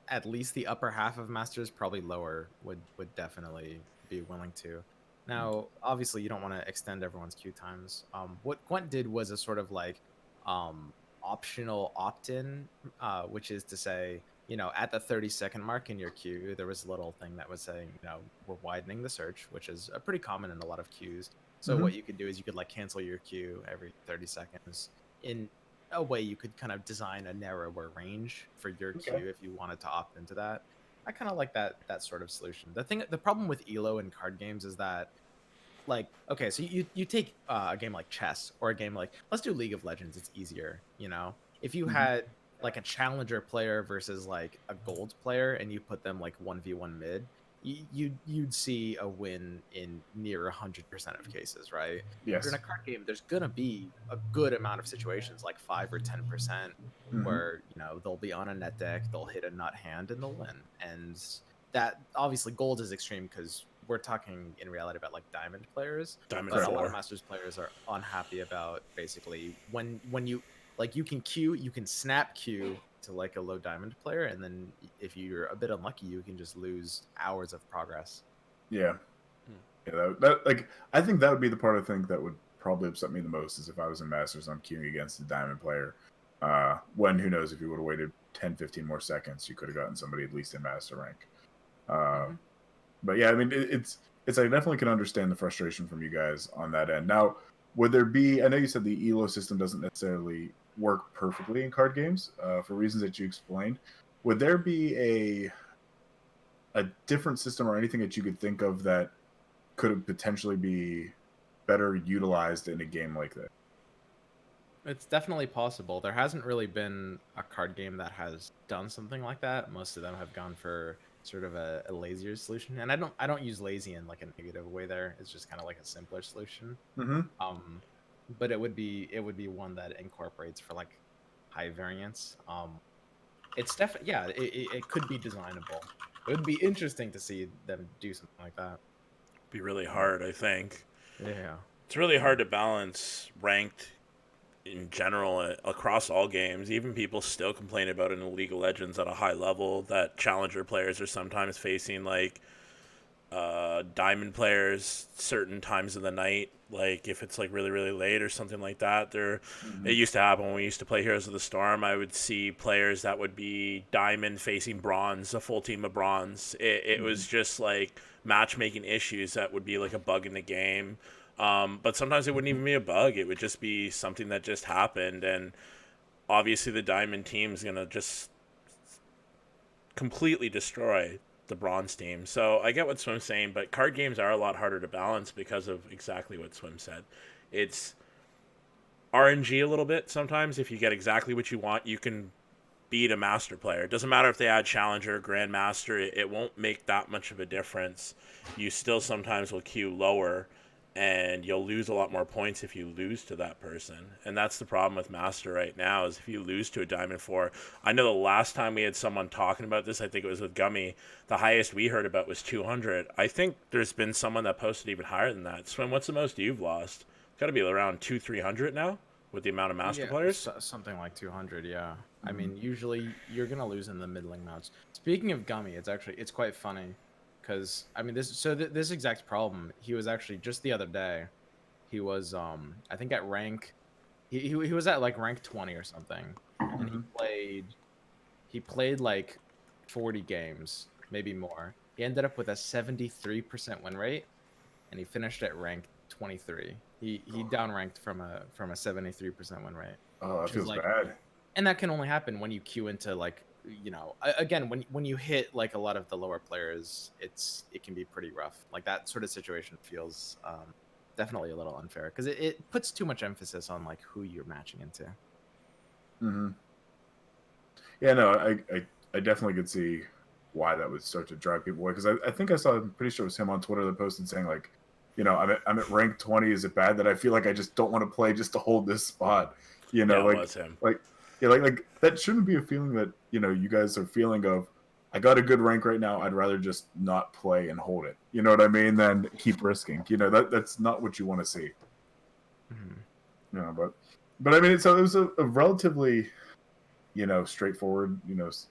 at least the upper half of Masters, probably lower, would definitely be willing to. Now, obviously, you don't want to extend everyone's queue times. What Gwent did was a sort of optional opt-in, which is to say, at the 30-second mark in your queue, there was a little thing that was saying, we're widening the search, which is pretty common in a lot of queues. So what you could do is you could cancel your queue every 30 seconds. In a way, you could kind of design a narrower range for your queue if you wanted to opt into that. I kind of like that sort of solution. The problem with ELO and card games is that like, okay, so you take a game like chess or a game like, let's do League of Legends. It's easier, you know. If you had like a challenger player versus like a gold player, and you put them like 1v1 mid, you'd see a win in near 100% of cases, right? But in Yes. a card game, there's gonna be a good amount of situations, like 5 or 10%, Hmm. where they'll be on a net deck, they'll hit a nut hand, and they'll win. And that obviously gold is extreme because we're talking in reality about like diamond players, Diamond but a lot of 4. masters players are unhappy about basically when you like you can queue, you can snap queue to like a low diamond player, and then if you're a bit unlucky, you can just lose hours of progress. Yeah. Yeah. That like I think that would be the part I think that would probably upset me the most is if I was in Masters, I'm queuing against a diamond player. When who knows if you would have waited 10, 15 more seconds, you could have gotten somebody at least in master rank. But yeah, I mean, it's I definitely can understand the frustration from you guys on that end. Now, would there be? I know you said the elo system doesn't necessarily work perfectly in card games for reasons that you explained. Would there be a different system or anything that you could think of that could potentially be better utilized in a game like that? It's definitely possible. There hasn't really been a card game that has done something like that. Most of them have gone for sort of a lazier solution, and I don't use lazy in like a negative way. There, it's just kind of like a simpler solution. Mm-hmm. But it would be one that incorporates for like high variance. It's definitely, yeah, it could be designable. It would be interesting to see them do something like that. Be really hard, I think. Yeah. It's really hard to balance ranked in general across all games. Even people still complain about it in League of Legends at a high level that challenger players are sometimes facing like diamond players certain times of the night, like if it's like really really late or something like that. It used to happen when we used to play Heroes of the Storm. I would see players that would be diamond facing bronze, a full team of bronze. It was just like matchmaking issues that would be like a bug in the game. But sometimes it wouldn't even be a bug, it would just be something that just happened, and obviously the diamond team's gonna just completely destroy the bronze team. So I get what Swim's saying, but card games are a lot harder to balance because of exactly what Swim said. It's RNG a little bit sometimes. If you get exactly what you want, you can beat a master player. It doesn't matter if they add challenger, grandmaster, it won't make that much of a difference. You still sometimes will queue lower, and you'll lose a lot more points if you lose to that person. And that's the problem with master right now, is if you lose to a diamond 4. I know the last time we had someone talking about this, I think it was with Gummy, the highest we heard about was 200. I think there's been someone that posted even higher than that. Swim, what's the most you've lost? It's got to be around 200-300 now with the amount of master players. Something like 200. Yeah, I mean, usually you're gonna lose in the middling mounts. Speaking of Gummy, it's quite funny, because I mean this exact problem. He was actually just the other day. He was I think at rank, he was at like rank 20 or something, and he played like 40 games, maybe more. He ended up with a 73% win rate, and he finished at rank 23. He downranked from a 73% win rate. Oh, that Which is feels like, bad. and that can only happen when you queue into like, again, when you hit like a lot of the lower players, it can be pretty rough. Like that sort of situation feels definitely a little unfair, because it puts too much emphasis on like who you're matching into. Mm-hmm. Yeah, no, I definitely could see why that would start to drive people away, because I think I saw, I'm pretty sure it was him on Twitter that posted saying like, I'm at rank 20. Is it bad that I feel like I just don't want to play just to hold this spot? Yeah, Like it was him. like yeah, like that shouldn't be a feeling that you guys are feeling of. I got a good rank right now. I'd rather just not play and hold it. You know what I mean? Than keep risking. That's not what you want to see. But I mean, so it was a relatively straightforward,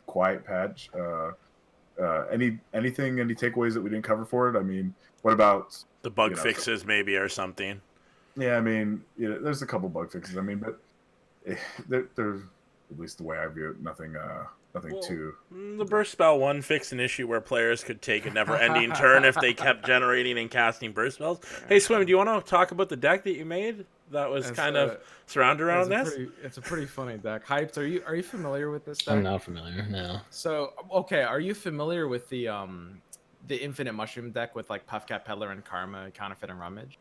quiet patch. Any takeaways that we didn't cover for it? I mean, what about the bug fixes maybe or something? Yeah, I mean, there's a couple bug fixes. I mean, but there's, at least the way I view it, nothing too. The burst spell 1 fixed an issue where players could take a never-ending turn if they kept generating and casting burst spells. Hey, Swim, do you want to talk about the deck that you made that was kind of surrounded around this? It's a pretty funny deck. Hyped, are you familiar with this deck? I'm not familiar. No. So okay, are you familiar with the Infinite Mushroom deck with like Puffcat Peddler and Karma, Counterfeit, and Rummage?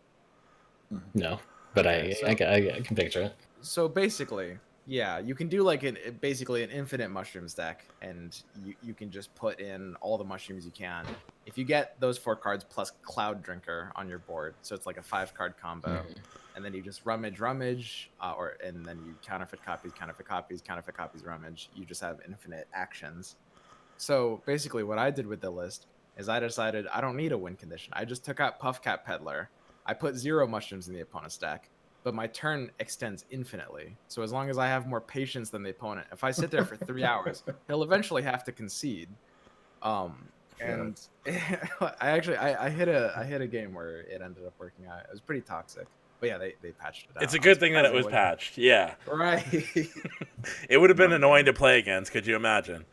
No, but So- I can picture it. So basically, yeah, you can do like basically an infinite mushrooms deck, and you can just put in all the mushrooms you can. If you get those 4 cards plus Cloud Drinker on your board, so it's like a 5-card combo, and then you just rummage, and then you counterfeit copies, rummage. You just have infinite actions. So basically, what I did with the list is I decided I don't need a win condition. I just took out Puff Cat Peddler. I put 0 mushrooms in the opponent's deck, but my turn extends infinitely. So as long as I have more patience than the opponent, if I sit there for 3 hours, he'll eventually have to concede. And I hit a game where it ended up working out. It was pretty toxic, but yeah, they patched it out. It's a good thing that it was patched. Yeah, right. it would have been annoying to play against. Could you imagine?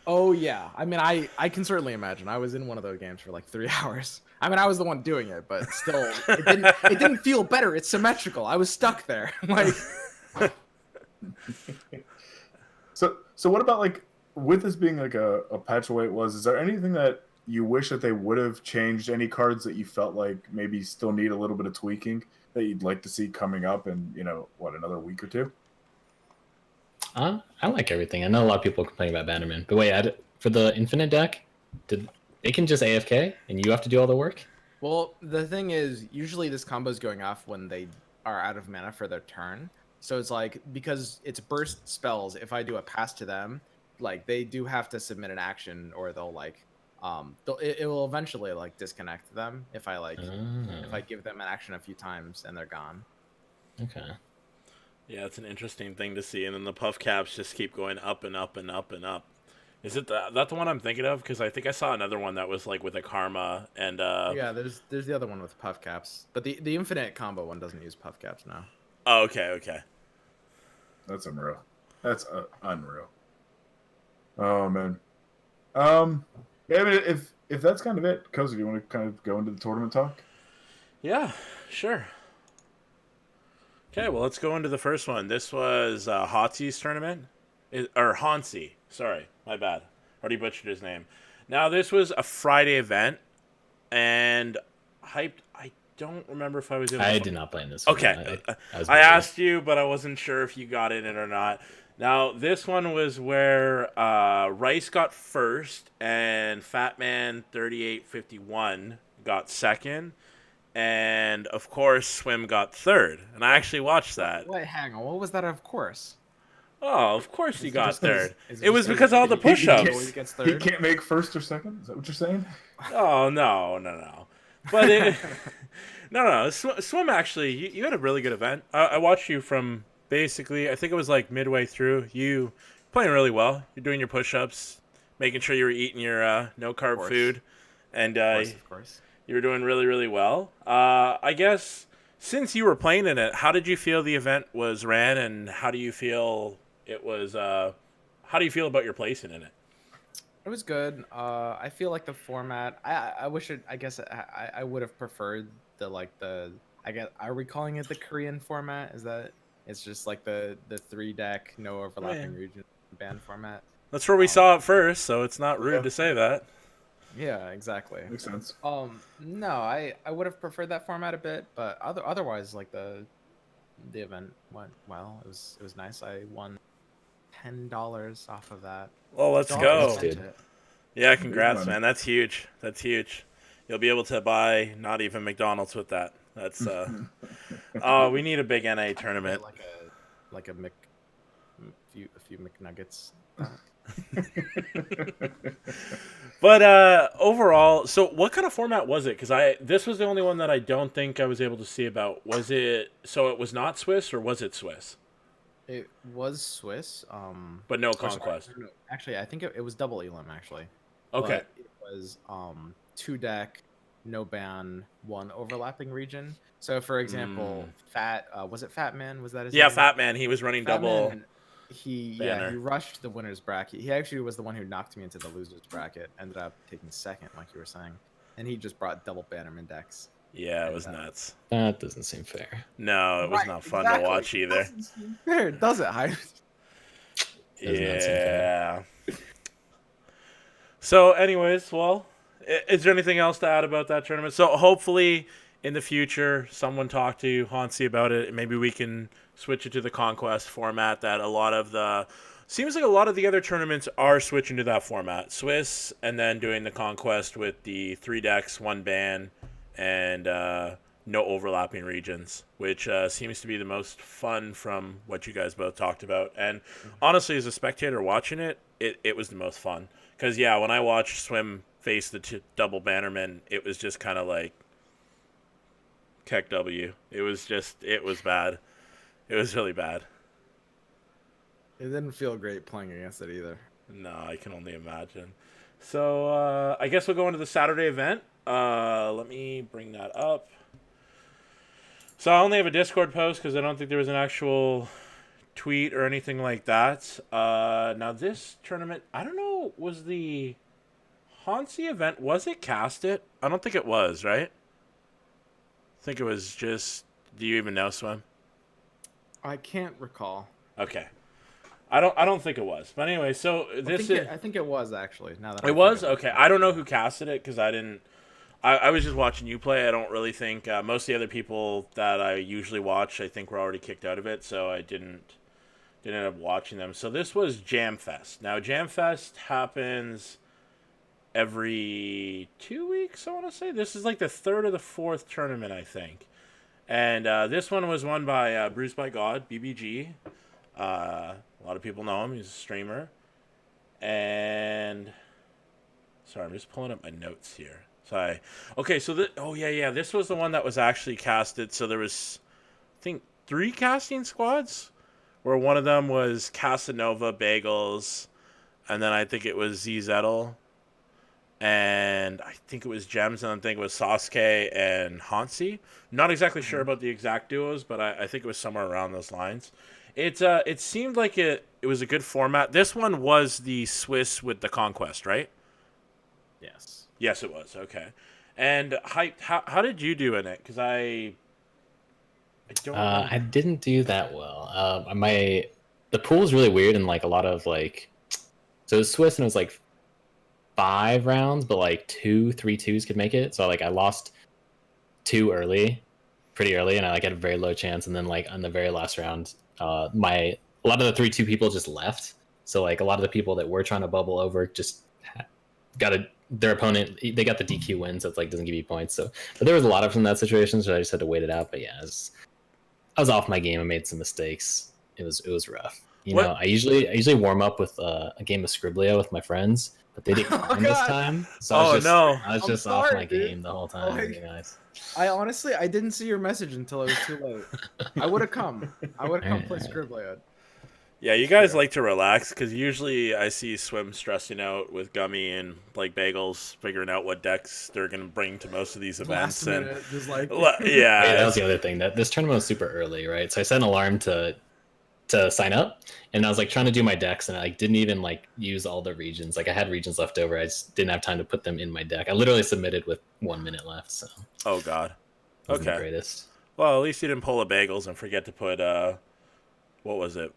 Oh yeah, I mean, I can certainly imagine. I was in one of those games for like 3 hours. I mean, I was the one doing it, but still, it didn't feel better. It's symmetrical. I was stuck there. Like, so what about like with this being like a patch the way it was? Is there anything that you wish that they would have changed? Any cards that you felt like maybe still need a little bit of tweaking that you'd like to see coming up in another week or two? I like everything. I know a lot of people complain about Bannerman, but wait, for the Infinite deck, they can just AFK and you have to do all the work? well, the thing is, usually this combo is going off when they are out of mana for their turn. So it's like, because it's burst spells, if I do a pass to them, like they do have to submit an action, or they'll like it will eventually like disconnect them if I give them an action a few times and they're gone. Okay. Yeah, it's an interesting thing to see, and then the puff caps just keep going up and up and up and up. Is it that the one I'm thinking of? Because I think I saw another one that was like with a karma and Yeah, there's the other one with puff caps, but the infinite combo one doesn't use puff caps now. Oh, okay. That's unreal. That's unreal. Oh man. Yeah, I mean, if that's kind of it, Cozy, do you want to kind of go into the tournament talk? Yeah, sure. Okay, well, let's go into the first one. This was Hautze's tournament. Or Hauntze. Sorry, my bad. Already butchered his name. Now, this was a Friday event, and Hyped, I don't remember if I was able to... I did not play in this. Okay. I asked you, but I wasn't sure if you got in it or not. Now, this one was where Rice got first, and Fatman 3851 got second. And, of course, Swim got third. And I actually watched that. Wait, hang on. What was that? Of course. Oh, of course he got third. Is It was because of all the push-ups. always gets He third? can't make first or second? Is that what you're saying? Oh, no. But it... No. Swim, actually, you had a really good event. I watched you from basically, I think it was like midway through. You playing really well. You're doing your push-ups, making sure you were eating your no-carb food. And Of course. you were doing really, really well. I guess since you were playing in it, how did you feel the event was ran, and how do you feel it was? How do you feel about your placing in it? It was good. I feel like the format. I wish it. I guess I would have preferred I guess, are we calling it the Korean format? Is that it's just like the 3-deck no overlapping region band format? That's where we saw it first, so it's not rude to say that. Yeah, exactly. Makes sense. No, I would have preferred that format a bit, but otherwise, like the event went well. It was nice. I won $10 off of that. Well, let's So go. I spent it. Yeah, congrats, money. man. That's huge. You'll be able to buy not even McDonald's with that. That's oh, we need a big NA tournament. Like a few McNuggets. But overall, so what kind of format was it? Because this was the only one that I don't think I was able to see about. Was it so? It was not Swiss, or was it Swiss? It was Swiss. But no or sorry, conquest. no, actually, I think it was double elim actually. Okay. But it was 2-deck, no ban, 1 overlapping region. So for example, was it Fat Man? Was that his Yeah, name? Fat Man. He was running Fat double. Man, he banner. rushed the winner's bracket. He actually was the one who knocked me into the loser's bracket. Ended up taking second, like you were saying, and he just brought double Bannerman decks. Yeah, it was nuts. That doesn't seem fair. No, it was Right, not fun exactly. to watch either. Fair, does it, Hype? Does not seem fair. Yeah. So, anyways, well, is there anything else to add about that tournament? So, hopefully, in the future, someone talk to Hauntze about it. Maybe we can switch it to the Conquest format that a lot of the... Seems like a lot of the other tournaments are switching to that format. Swiss, and then doing the Conquest with the 3 decks, 1 ban, and no overlapping regions, which seems to be the most fun from what you guys both talked about. And honestly, as a spectator watching it, it was the most fun. Because, yeah, when I watched Swim face the double bannerman, it was just kind of like, Keck W. It was bad. It was really bad. It didn't feel great playing against it either. No, I can only imagine. So, I guess we'll go into the Saturday event. Let me bring that up. So I only have a Discord post because I don't think there was an actual tweet or anything like that. Now this tournament, I don't know, was the Hauntze event, was it casted? I don't think it was, right? I think it was just, do you even know, Swim? I can't recall. Okay. I don't think it was. But anyway, so this is... I think it was, actually. Now that It was? Okay. I don't know who casted it because I didn't... I was just watching you play. I don't really think... most of the other people that I usually watch, I think, were already kicked out of it, so I didn't end up watching them. So this was Jam Fest. Now, Jam Fest happens every 2 weeks, I want to say. This is like the 3rd or the 4th tournament, I think. And this one was won by Bruised by God, BBG. A lot of people know him. He's a streamer. And... Sorry, I'm just pulling up my notes here. Sorry. Okay, so... This was the one that was actually casted. So there was, I think, 3 casting squads. Where one of them was Casanova, Bagels. And then I think it was ZZettel. And I think it was Gems. And I think it was Sasuke and Hauntze. Not exactly sure about the exact duos, but I think it was somewhere around those lines. It seemed like it was a good format. This one was the Swiss with the Conquest, right? Yes. Yes, it was. Okay. And how did you do in it? Because I don't. I didn't do that well. The pool was really weird and like a lot of like. So it was Swiss and it was like 5 rounds, but like 3 twos could make it. So like I lost 2 pretty early, and I like had a very low chance. And then like on the very last round, a lot of the 3-2 people just left. So like a lot of the people that were trying to bubble over just their opponent, they got the DQ win, so it's like doesn't give you points. So, but there was a lot of them in that situation, so I just had to wait it out. But yeah, I was off my game. I made some mistakes. It was rough. You know, I usually warm up with a game of Scriblio with my friends, but they didn't come this time. So I was just off my game the whole time. Like, guys. I didn't see your message until it was too late. I would have come. Play Scriblio. Yeah, you guys like to relax because usually I see Swim stressing out with Gummy and like Bagels figuring out what decks they're gonna bring to most of these events. Last minute, just like yeah, that was the other thing. That this tournament was super early, right? So I set an alarm to sign up, and I was like trying to do my decks, and I didn't even like use all the regions. Like I had regions left over. I just didn't have time to put them in my deck. I literally submitted with 1 minute left. So oh god, wasn't the greatest. Well, at least you didn't pull a Bagels and forget to put what was it?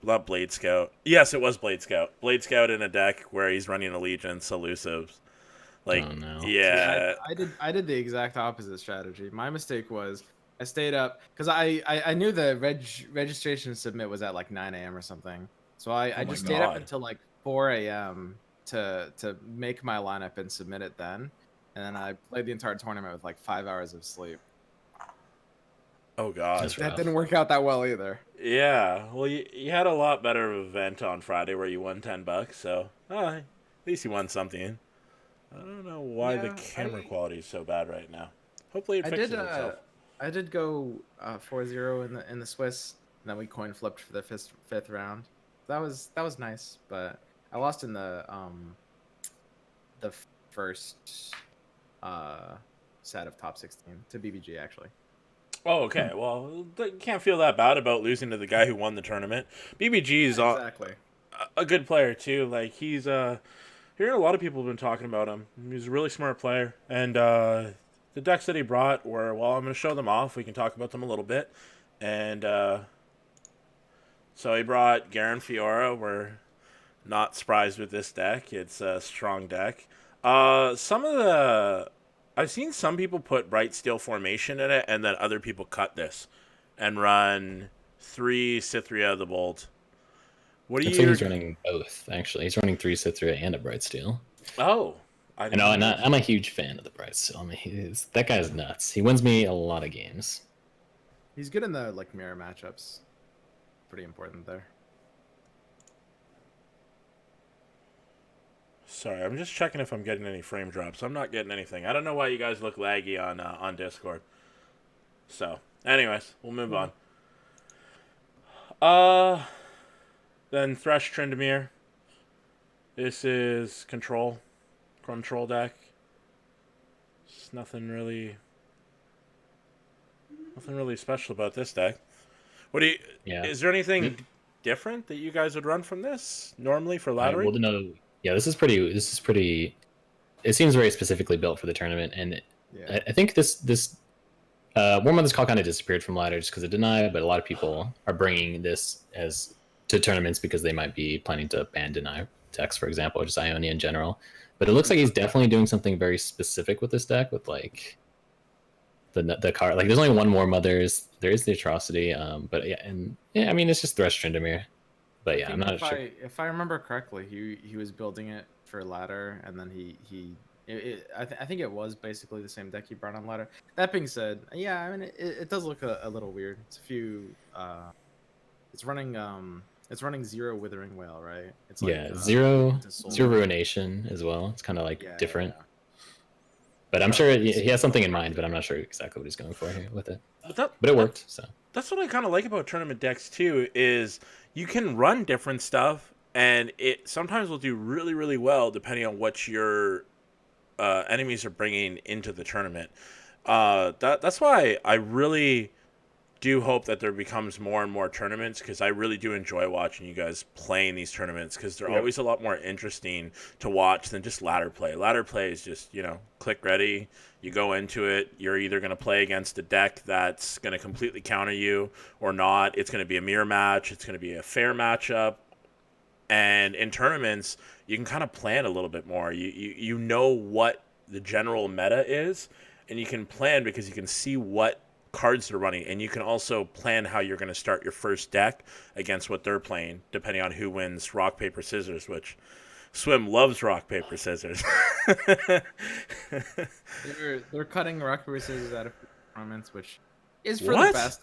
Not Blade Scout. Yes, it was Blade Scout. Blade Scout in a deck where he's running Allegiance, elusives. Like, oh, no. Yeah. I did the exact opposite strategy. My mistake was I stayed up because I knew the registration submit was at like 9 a.m. or something. So I just stayed up until like 4 a.m. to make my lineup and submit it then. And then I played the entire tournament with like 5 hours of sleep. Oh god, that didn't work out that well either. Yeah, well, you had a lot better of an event on Friday where you won $10, so at least you won something. I don't know why the camera quality is so bad right now. Hopefully it fixes itself. I did go 4-0 in the Swiss, and then we coin flipped for the fifth round. That was nice, but I lost in the first set of top 16 to BBG actually. Oh, okay. Well, you can't feel that bad about losing to the guy who won the tournament. BBG is a good player, too. Like, he's, hearing a lot of people have been talking about him. He's a really smart player. And the decks that he brought were, well, I'm going to show them off. We can talk about them a little bit. And so he brought Garen Fiora. We're not surprised with this deck. It's a strong deck. Some of the I've seen some people put Bright Steel Formation in it, and then other people cut this and run 3 Cythria of the Bolt. What do Looks like you? he's running both, actually. He's running 3 Cythria and a Bright Steel. Oh, I I didn't know, and know. I'm a huge fan of the Bright Steel. I mean, that guy's nuts. He wins me a lot of games. He's good in the like mirror matchups. Pretty important there. Sorry, I'm just checking if I'm getting any frame drops. I'm not getting anything. I don't know why you guys look laggy on Discord. So, anyways, we'll move on. Then Thresh Tryndamere. This is control deck. It's nothing really special about this deck. What do you? Yeah. Is there anything different that you guys would run from this normally for ladder? Well, no. Yeah, this is pretty. It seems very specifically built for the tournament, and Yeah. I think this War Mother's Call kind of disappeared from ladder just because of deny, but a lot of people are bringing this as to tournaments because they might be planning to ban deny decks, for example, or just Ionia in general. But it looks like he's definitely doing something very specific with this deck, with like the card. Like, there's only one War Mothers. There is the Atrocity, but yeah, I mean, it's just Thresh Tryndamere. But yeah, I'm not sure. If I remember correctly, he was building it for ladder, and then I think it was basically the same deck he brought on ladder. That being said, yeah, I mean it does look a little weird. It's a few. It's running 0 Withering Wail, right? It's like, Yeah, zero Ruination as well. It's kind of like different. Yeah. But I'm sure he has something in mind, but I'm not sure exactly what he's going for here with it. But it worked. So that's what I kind of like about tournament decks too, is you can run different stuff, and it sometimes will do really, really well depending on what your enemies are bringing into the tournament. That's why I really do hope that there becomes more and more tournaments, because I really do enjoy watching you guys playing these tournaments, because they're always a lot more interesting to watch than just ladder play. Ladder play is just, click ready, you go into it, you're either going to play against a deck that's going to completely counter you or not. It's going to be a mirror match, it's going to be a fair matchup. And in tournaments, you can kind of plan a little bit more. You know what the general meta is, and you can plan because you can see what cards they're running, and you can also plan how you're going to start your first deck against what they're playing, depending on who wins rock paper scissors, which Swim loves rock paper scissors. They're cutting rock paper scissors out of tournaments, which is for What? the best.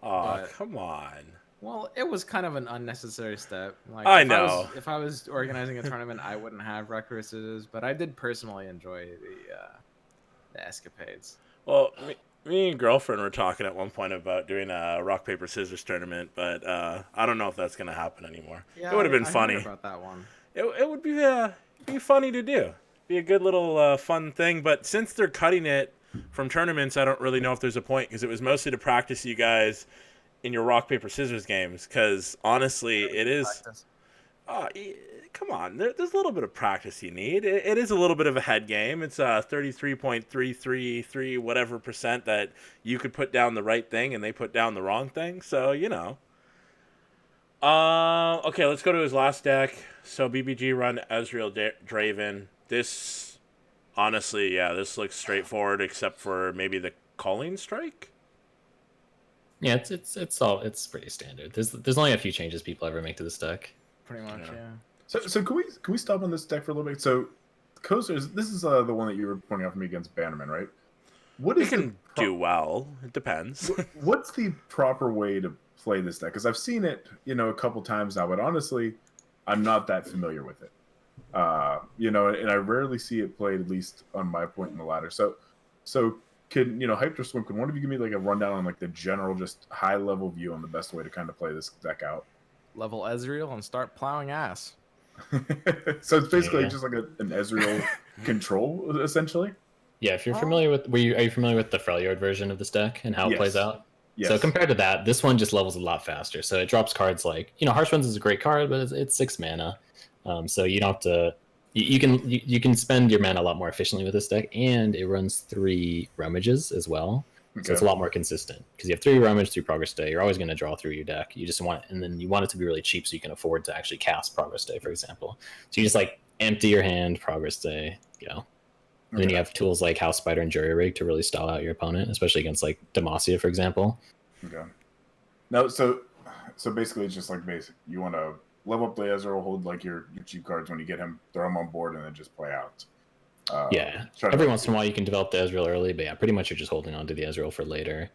Oh, come on. Well, it was kind of an unnecessary step. Like, I know. If I was organizing a tournament, I wouldn't have rock paper scissors, but I did personally enjoy the escapades. Well, me and girlfriend were talking at one point about doing a rock paper scissors tournament, but I don't know if that's gonna happen anymore. Yeah, it would have been I funny. heard about that one. It would be funny to do. Be a good little fun thing. But since they're cutting it from tournaments, I don't really know if there's a point, because it was mostly to practice you guys in your rock paper scissors games. Because honestly, it is. Come on, there's a little bit of practice you need. It is a little bit of a head game. It's 33.333 whatever percent that you could put down the right thing and they put down the wrong thing. So, okay, let's go to his last deck. So BBG run Ezreal Draven. This, honestly, this looks straightforward except for maybe the Calling Strike. yeah, it's pretty standard. There's only a few changes people ever make to this deck. Pretty much, yeah. So can we stop on this deck for a little bit? So, Cozer, this is the one that you were pointing out for me against Bannerman, right? What is It can do well. It depends. What's the proper way to play this deck? Because I've seen it, a couple times now, but honestly, I'm not that familiar with it. And I rarely see it played, at least on my point in the ladder. So can Hyped or Swim, can one of you give me like a rundown on like the general, just high level view on the best way to kind of play this deck out? Level Ezreal and start plowing ass. So it's basically just like an Ezreal control, essentially. Yeah, if you're familiar with, are you familiar with the Freljord version of this deck and how it plays out? Yes. So compared to that, this one just levels a lot faster. So it drops cards like, Harsh Winds is a great card, but it's 6 mana. So you don't have to, you can spend your mana a lot more efficiently with this deck, and it runs 3 Rummages as well. Okay. So it's a lot more consistent because you have 3 Rummage, 3 Progress Day. You're always going to draw through your deck. You just want it, and then you want it to be really cheap so you can afford to actually cast Progress Day, for example. So you just like empty your hand, Progress Day, And then you have tools like House Spider and Jury Rig to really stall out your opponent, especially against like Demacia, for example. Okay. No, so basically it's just like basic. You want to level up the Ezreal, hold like your cheap cards when you get him, throw him on board, and then just play out. Yeah. Every once in a while you can develop the Ezreal early, but yeah, pretty much you're just holding on to the Ezreal for later.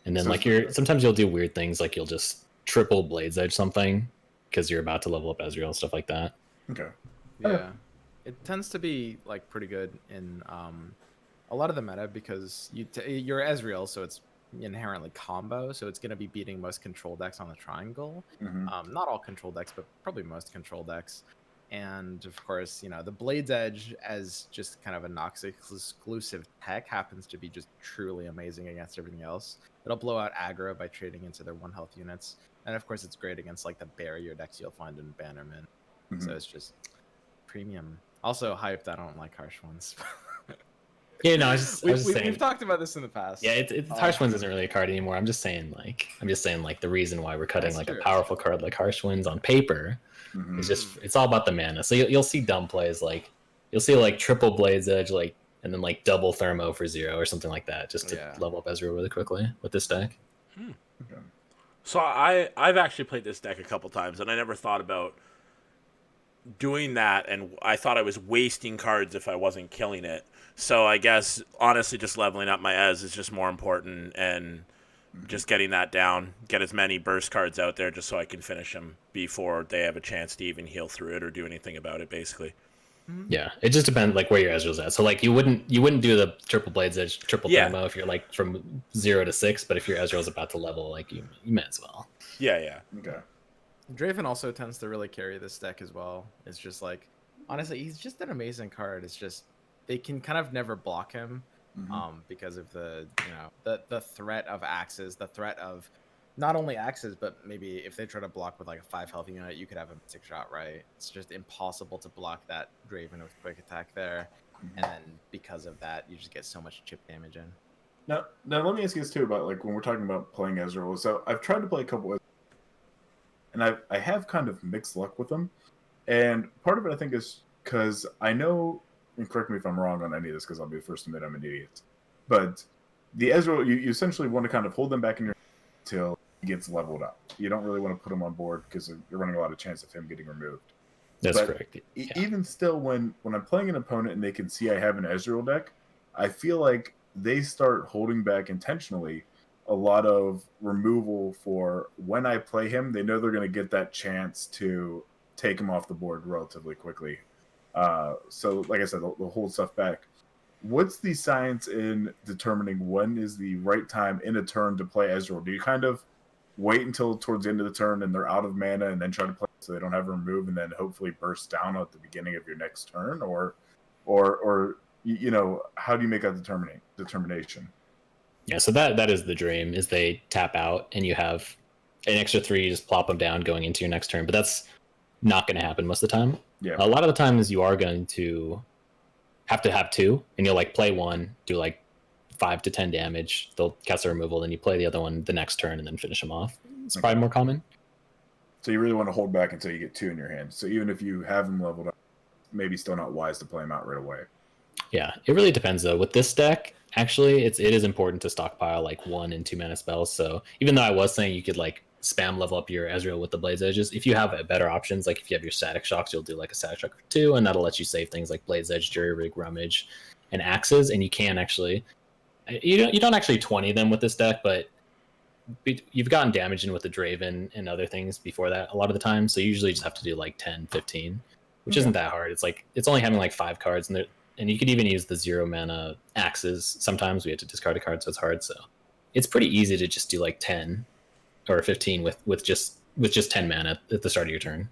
And then sometimes you'll do weird things like you'll just triple Blade's Edge something because you're about to level up Ezreal and stuff like that. Okay. Yeah. It tends to be like pretty good in a lot of the meta because you're Ezreal, so it's inherently combo, so it's going to be beating most control decks on the triangle. Not all control decks, but probably most control decks. And of course, the Blade's Edge as just kind of a Nox exclusive tech happens to be just truly amazing against everything else. It'll blow out aggro by trading into their 1 health units. And of course, it's great against like the barrier decks you'll find in Bannerman. So it's just premium. Also hyped, I don't like harsh ones. Yeah, no, I was just saying. We've talked about this in the past. Yeah, it's Harsh Winds isn't really a card anymore. I'm just saying the reason why we're cutting like a powerful card like Harsh Winds on paper is just it's all about the mana. So you'll see dumb plays like you'll see like triple Blade's Edge like and then like double Thermo for 0 or something like that just to level up Ezreal really quickly with this deck. Okay. So I've actually played this deck a couple times, and I never thought about doing that, and I thought I was wasting cards if I wasn't killing it. So I guess honestly just leveling up my Ez is just more important, and just getting that down, get as many burst cards out there just so I can finish them before they have a chance to even heal through it or do anything about it, basically. Yeah, it just depends like where your Ezreal's at. So like you wouldn't do the triple Blade's Edge, triple Thermo if you're like from 0 to 6, but if your Ezreal's about to level, like you might as well. Yeah. Okay. Draven also tends to really carry this deck as well. It's just like, honestly, he's just an amazing card. It's just they can kind of never block him because of the threat of axes, the threat of not only axes, but maybe if they try to block with like a 5 health unit, you could have a mystic shot, right? It's just impossible to block that Draven with quick attack there. And then because of that, you just get so much chip damage in. Now let me ask you this too about like when we're talking about playing Ezreal. So I've tried to play a couple and I have kind of mixed luck with them. And part of it, I think, is because I know, and correct me if I'm wrong on any of this, because I'll be the first to admit I'm an idiot. But the Ezreal, you essentially want to kind of hold them back in your until he gets leveled up. You don't really want to put him on board because you're running a lot of chance of him getting removed. That's correct. Even still, when I'm playing an opponent and they can see I have an Ezreal deck, I feel like they start holding back intentionally a lot of removal for when I play him. They know they're going to get that chance to take him off the board relatively quickly. So, like I said, they'll hold stuff back. What's the science in determining when is the right time in a turn to play Ezreal? Do you kind of wait until towards the end of the turn and they're out of mana and then try to play so they don't have a remove and then hopefully burst down at the beginning of your next turn? Or how do you make that determination? Yeah, so that is the dream, is they tap out and you have an extra 3, you just plop them down going into your next turn. But that's not going to happen most of the time. Yeah. A lot of the times you are going to have 2, and you'll like play 1, do like 5 to 10 damage. They'll cast a removal, then you play the other one the next turn and then finish them off. It's probably more common. So you really want to hold back until you get 2 in your hand. So even if you have them leveled up, maybe still not wise to play them out right away. Yeah, it really depends though. With this deck, actually, it is important to stockpile like 1 and 2 mana spells. So even though I was saying you could like spam level up your Ezreal with the Blade's Edges, if you have better options, like if you have your Static Shocks, you'll do like a Static Shock for 2, and that'll let you save things like Blade's Edge, Jury Rig, Rummage, and Axes. And you can actually, you don't actually 20 them with this deck, but you've gotten damage in with the Draven and other things before that a lot of the time. So you usually just have to do like 10, 15, which isn't that hard. It's like it's only having like 5 cards, and you could even use the 0 mana Axes. Sometimes we have to discard a card, so it's hard. So it's pretty easy to just do like 10 or 15 with just 10 mana at the start of your turn.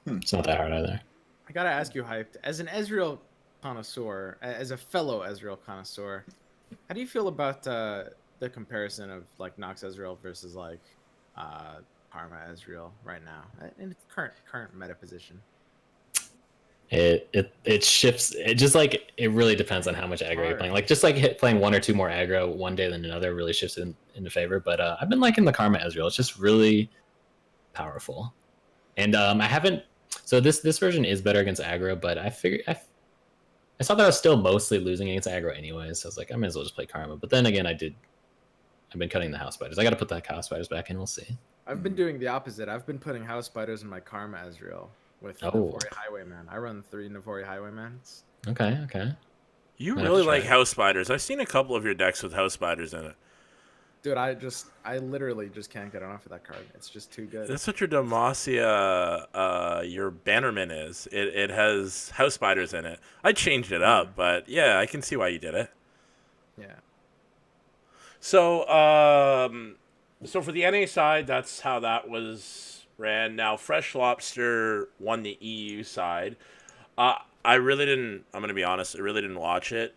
It's not that hard either. I gotta ask you, Hyped, as an Ezreal connoisseur, as a fellow Ezreal connoisseur, how do you feel about the comparison of like Nox Ezreal versus like Karma Ezreal right now in its current meta position? It shifts. It just like it really depends on how much aggro you're playing. Like just like playing 1 or 2 more aggro one day than another really shifts into favor. But I've been liking the Karma Ezreal. It's just really powerful. And I haven't. So this version is better against aggro, but I I saw that I was still mostly losing against aggro anyways, so I was like, I might as well just play Karma. But then again, I've been cutting the house spiders. I got to put the house spiders back in. We'll see. I've been doing the opposite. I've been putting house spiders in my Karma Ezreal with Oh. Navori Highwayman. I run 3 Navori Highwaymans. Okay. You Might have really to try like it. house spiders. I've seen a couple of your decks with house spiders in it. Dude, I literally just can't get enough of that card. It's just too good. That's what your Demacia, your Bannerman is. It has house spiders in it. I changed it up, but yeah, I can see why you did it. Yeah. So, so for the NA side, that's how that was ran. Now, Fresh Lobster won the EU side. I really didn't. I'm gonna be honest. I really didn't watch it.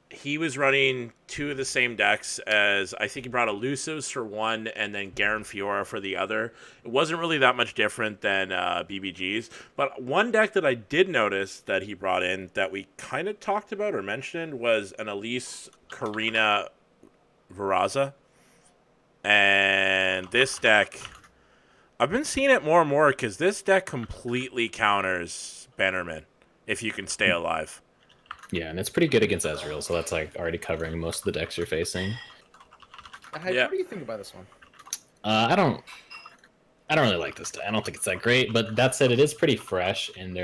He was running 2 of the same decks as I think he brought Elusives for one and then Garen Fiora for the other. It wasn't really that much different than BBG's. But one deck that I did notice that he brought in that we kind of talked about or mentioned was an Elise Karina Veraza. And this deck, I've been seeing it more and more because this deck completely counters Bannerman if you can stay alive. Yeah, and it's pretty good against Ezreal, so that's like already covering most of the decks you're facing. Hey, what do you think about this one? I don't really like this deck. I don't think it's that great, but that said, it is pretty fresh, and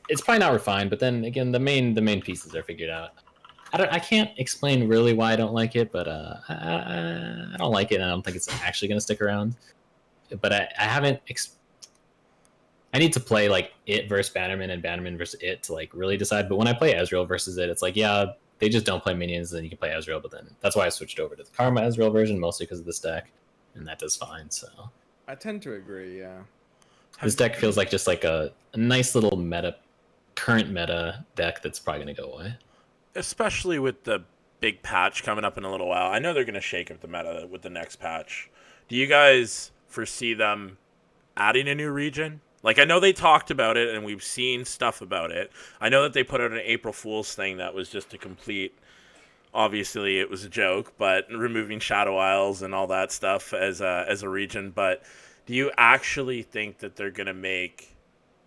it's probably not refined. But then again, the main pieces are figured out. I can't explain really why I don't like it, but I don't like it, and I don't think it's actually gonna stick around. But I haven't. I need to play like it versus Bannerman and Bannerman versus it to like really decide. But when I play Ezreal versus it, it's like, yeah, they just don't play minions, and you can play Ezreal. But then that's why I switched over to the Karma Ezreal version, mostly because of this deck, and that does fine. So I tend to agree. Yeah. this deck feels like just like a nice little current meta deck that's probably gonna go away. Especially with the big patch coming up in a little while. I know they're going to shake up the meta with the next patch. Do you guys foresee them adding a new region? Like, I know they talked about it, and we've seen stuff about it. I know that they put out an April Fool's thing that was just a complete... Obviously, it was a joke, but removing Shadow Isles and all that stuff as a region. But do you actually think that they're going to make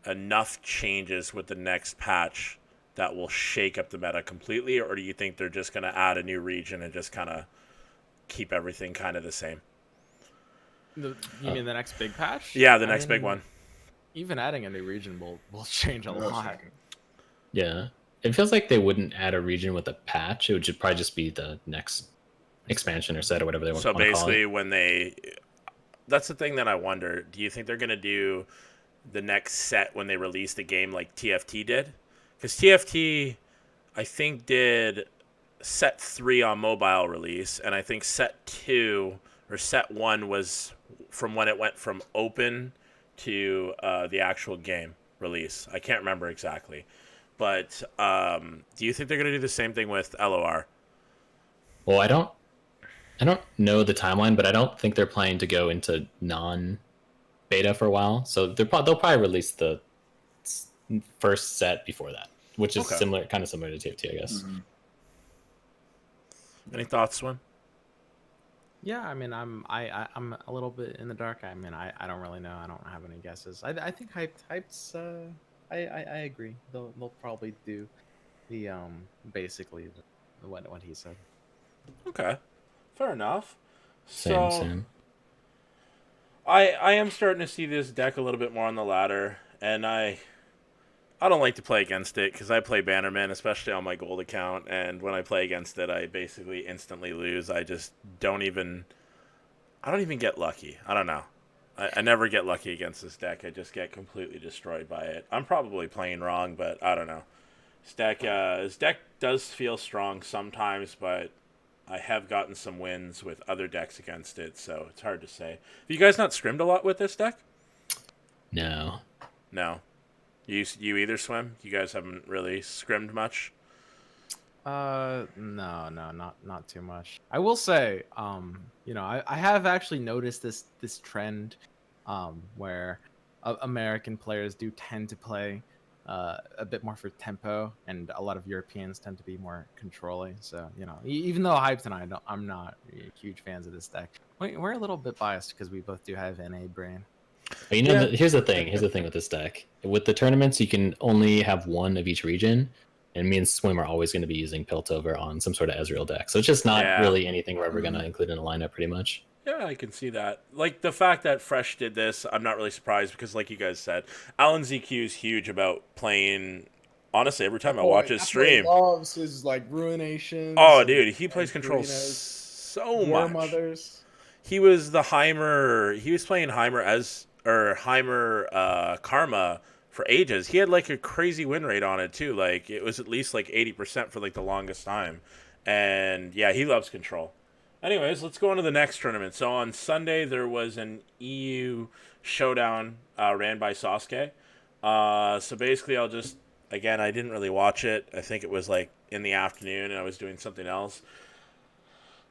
enough changes with the next patch that will shake up the meta completely, or do you think they're just going to add a new region and just kind of keep everything kind of the same? You mean the next big patch? Yeah, the next big one. Even adding a new region will change a lot. Yeah, it feels like they wouldn't add a region with a patch. It would probably just be the next expansion or set or whatever they want to call it. So basically, that's the thing that I wonder. Do you think they're going to do the next set when they release the game like TFT did? Because TFT, I think, did set 3 on mobile release, and I think set 2 or set 1 was from when it went from open to the actual game release. I can't remember exactly. But do you think they're going to do the same thing with LOR? Well, I don't know the timeline, but I don't think they're planning to go into non-beta for a while. So they'll probably release the first set before that, which is kind of similar to TFT, I guess. Mm-hmm. Any thoughts, Swim? Yeah, I mean, I'm a little bit in the dark. I mean, I don't really know. I don't have any guesses. I think Hyped's. I agree. They'll probably do the basically what he said. Okay, fair enough. Same. I am starting to see this deck a little bit more on the ladder, and I don't like to play against it because I play Bannerman, especially on my gold account, and when I play against it, I basically instantly lose. I don't even get lucky. I don't know. I never get lucky against this deck. I just get completely destroyed by it. I'm probably playing wrong, but I don't know. This deck does feel strong sometimes, but I have gotten some wins with other decks against it, so it's hard to say. Have you guys not scrimmed a lot with this deck? No. You either, Swim? You guys haven't really scrimmed much? No, not too much. I will say, I have actually noticed this trend, where American players do tend to play a bit more for tempo, and a lot of Europeans tend to be more controlling. So, even though Hyped and I'm not huge fans of this deck. We're a little bit biased because we both do have NA brain. But you know, Yeah. here's the thing. Here's the thing with this deck. With the tournaments, you can only have one of each region, and me and Swim are always going to be using Piltover on some sort of Ezreal deck. So it's just not Yeah. really anything we're ever going to include in a lineup, pretty much. Yeah, I can see that. Like the fact that Fresh did this, I'm not really surprised because, like you guys said, Alan ZQ is huge about playing. Honestly, every time I watch his stream, loves his like ruinations. oh dude, he plays and control Karinas, so War much. Mothers. He was the Heimer. He was playing Heimer as or Heimer Karma for ages. He had like a crazy win rate on it too. Like it was at least like 80% for like the longest time. And yeah, he loves control. Anyways, let's go on to the next tournament. So on Sunday there was an EU showdown ran by Sasuke. So basically, I'll just again, I didn't really watch it. I think it was like in the afternoon, and I was doing something else.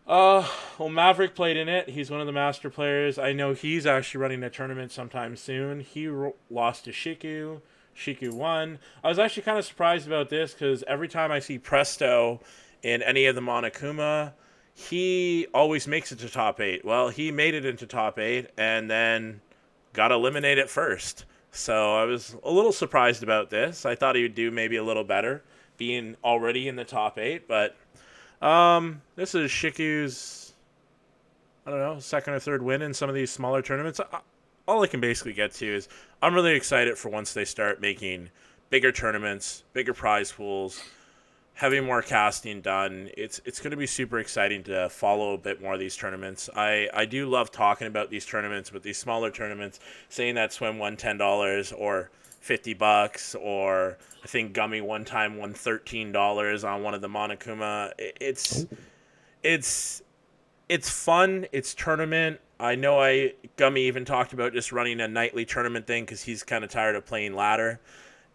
Well, Maverick played in it. He's one of the master players. I know he's actually running a tournament sometime soon. He lost to Shiku. Shiku won. I was actually kind of surprised about this because every time I see Presto in any of the Monokuma, he always makes it to top 8. Well, he made it into top 8 and then got eliminated first. So I was a little surprised about this. I thought he would do maybe a little better being already in the top 8, but this is Shiku's, I don't know, second or third win in some of these smaller tournaments. All I can basically get to is I'm really excited for once they start making bigger tournaments, bigger prize pools, having more casting done. It's going to be super exciting to follow a bit more of these tournaments. I do love talking about these tournaments, but these smaller tournaments, saying that Swim won $10 or $50, or I think Gummy one time won $13 on one of the Monokuma. It's fun. It's tournament. I know Gummy even talked about just running a nightly tournament thing because he's kind of tired of playing ladder.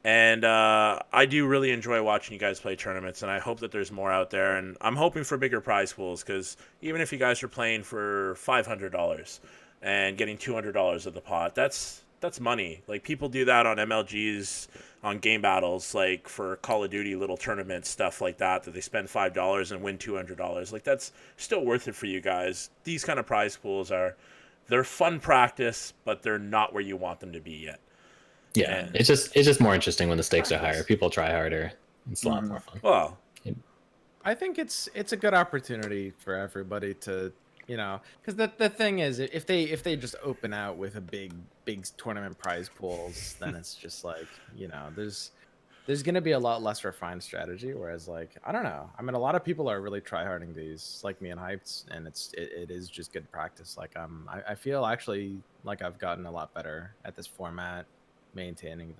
And I do really enjoy watching you guys play tournaments, and I hope that there's more out there. And I'm hoping for bigger prize pools because even if you guys are playing for $500 and getting $200 of the pot, that's money. Like people do that on MLGs, on game battles, like for Call of Duty little tournaments, stuff like that they spend $5 and win $200. Like that's still worth it for you guys. These kind of prize pools they're fun practice, but they're not where you want them to be yet. Yeah, and it's just more interesting when the stakes are higher. People try harder. It's a lot more fun. Well, I think it's a good opportunity for everybody to, because the thing is, if they just open out with a big tournament prize pools, then it's just like, there's gonna be a lot less refined strategy. Whereas like, I don't know. I mean, a lot of people are really tryharding these, like me and Hyped, and it is just good practice. Like I feel actually like I've gotten a lot better at this format, maintaining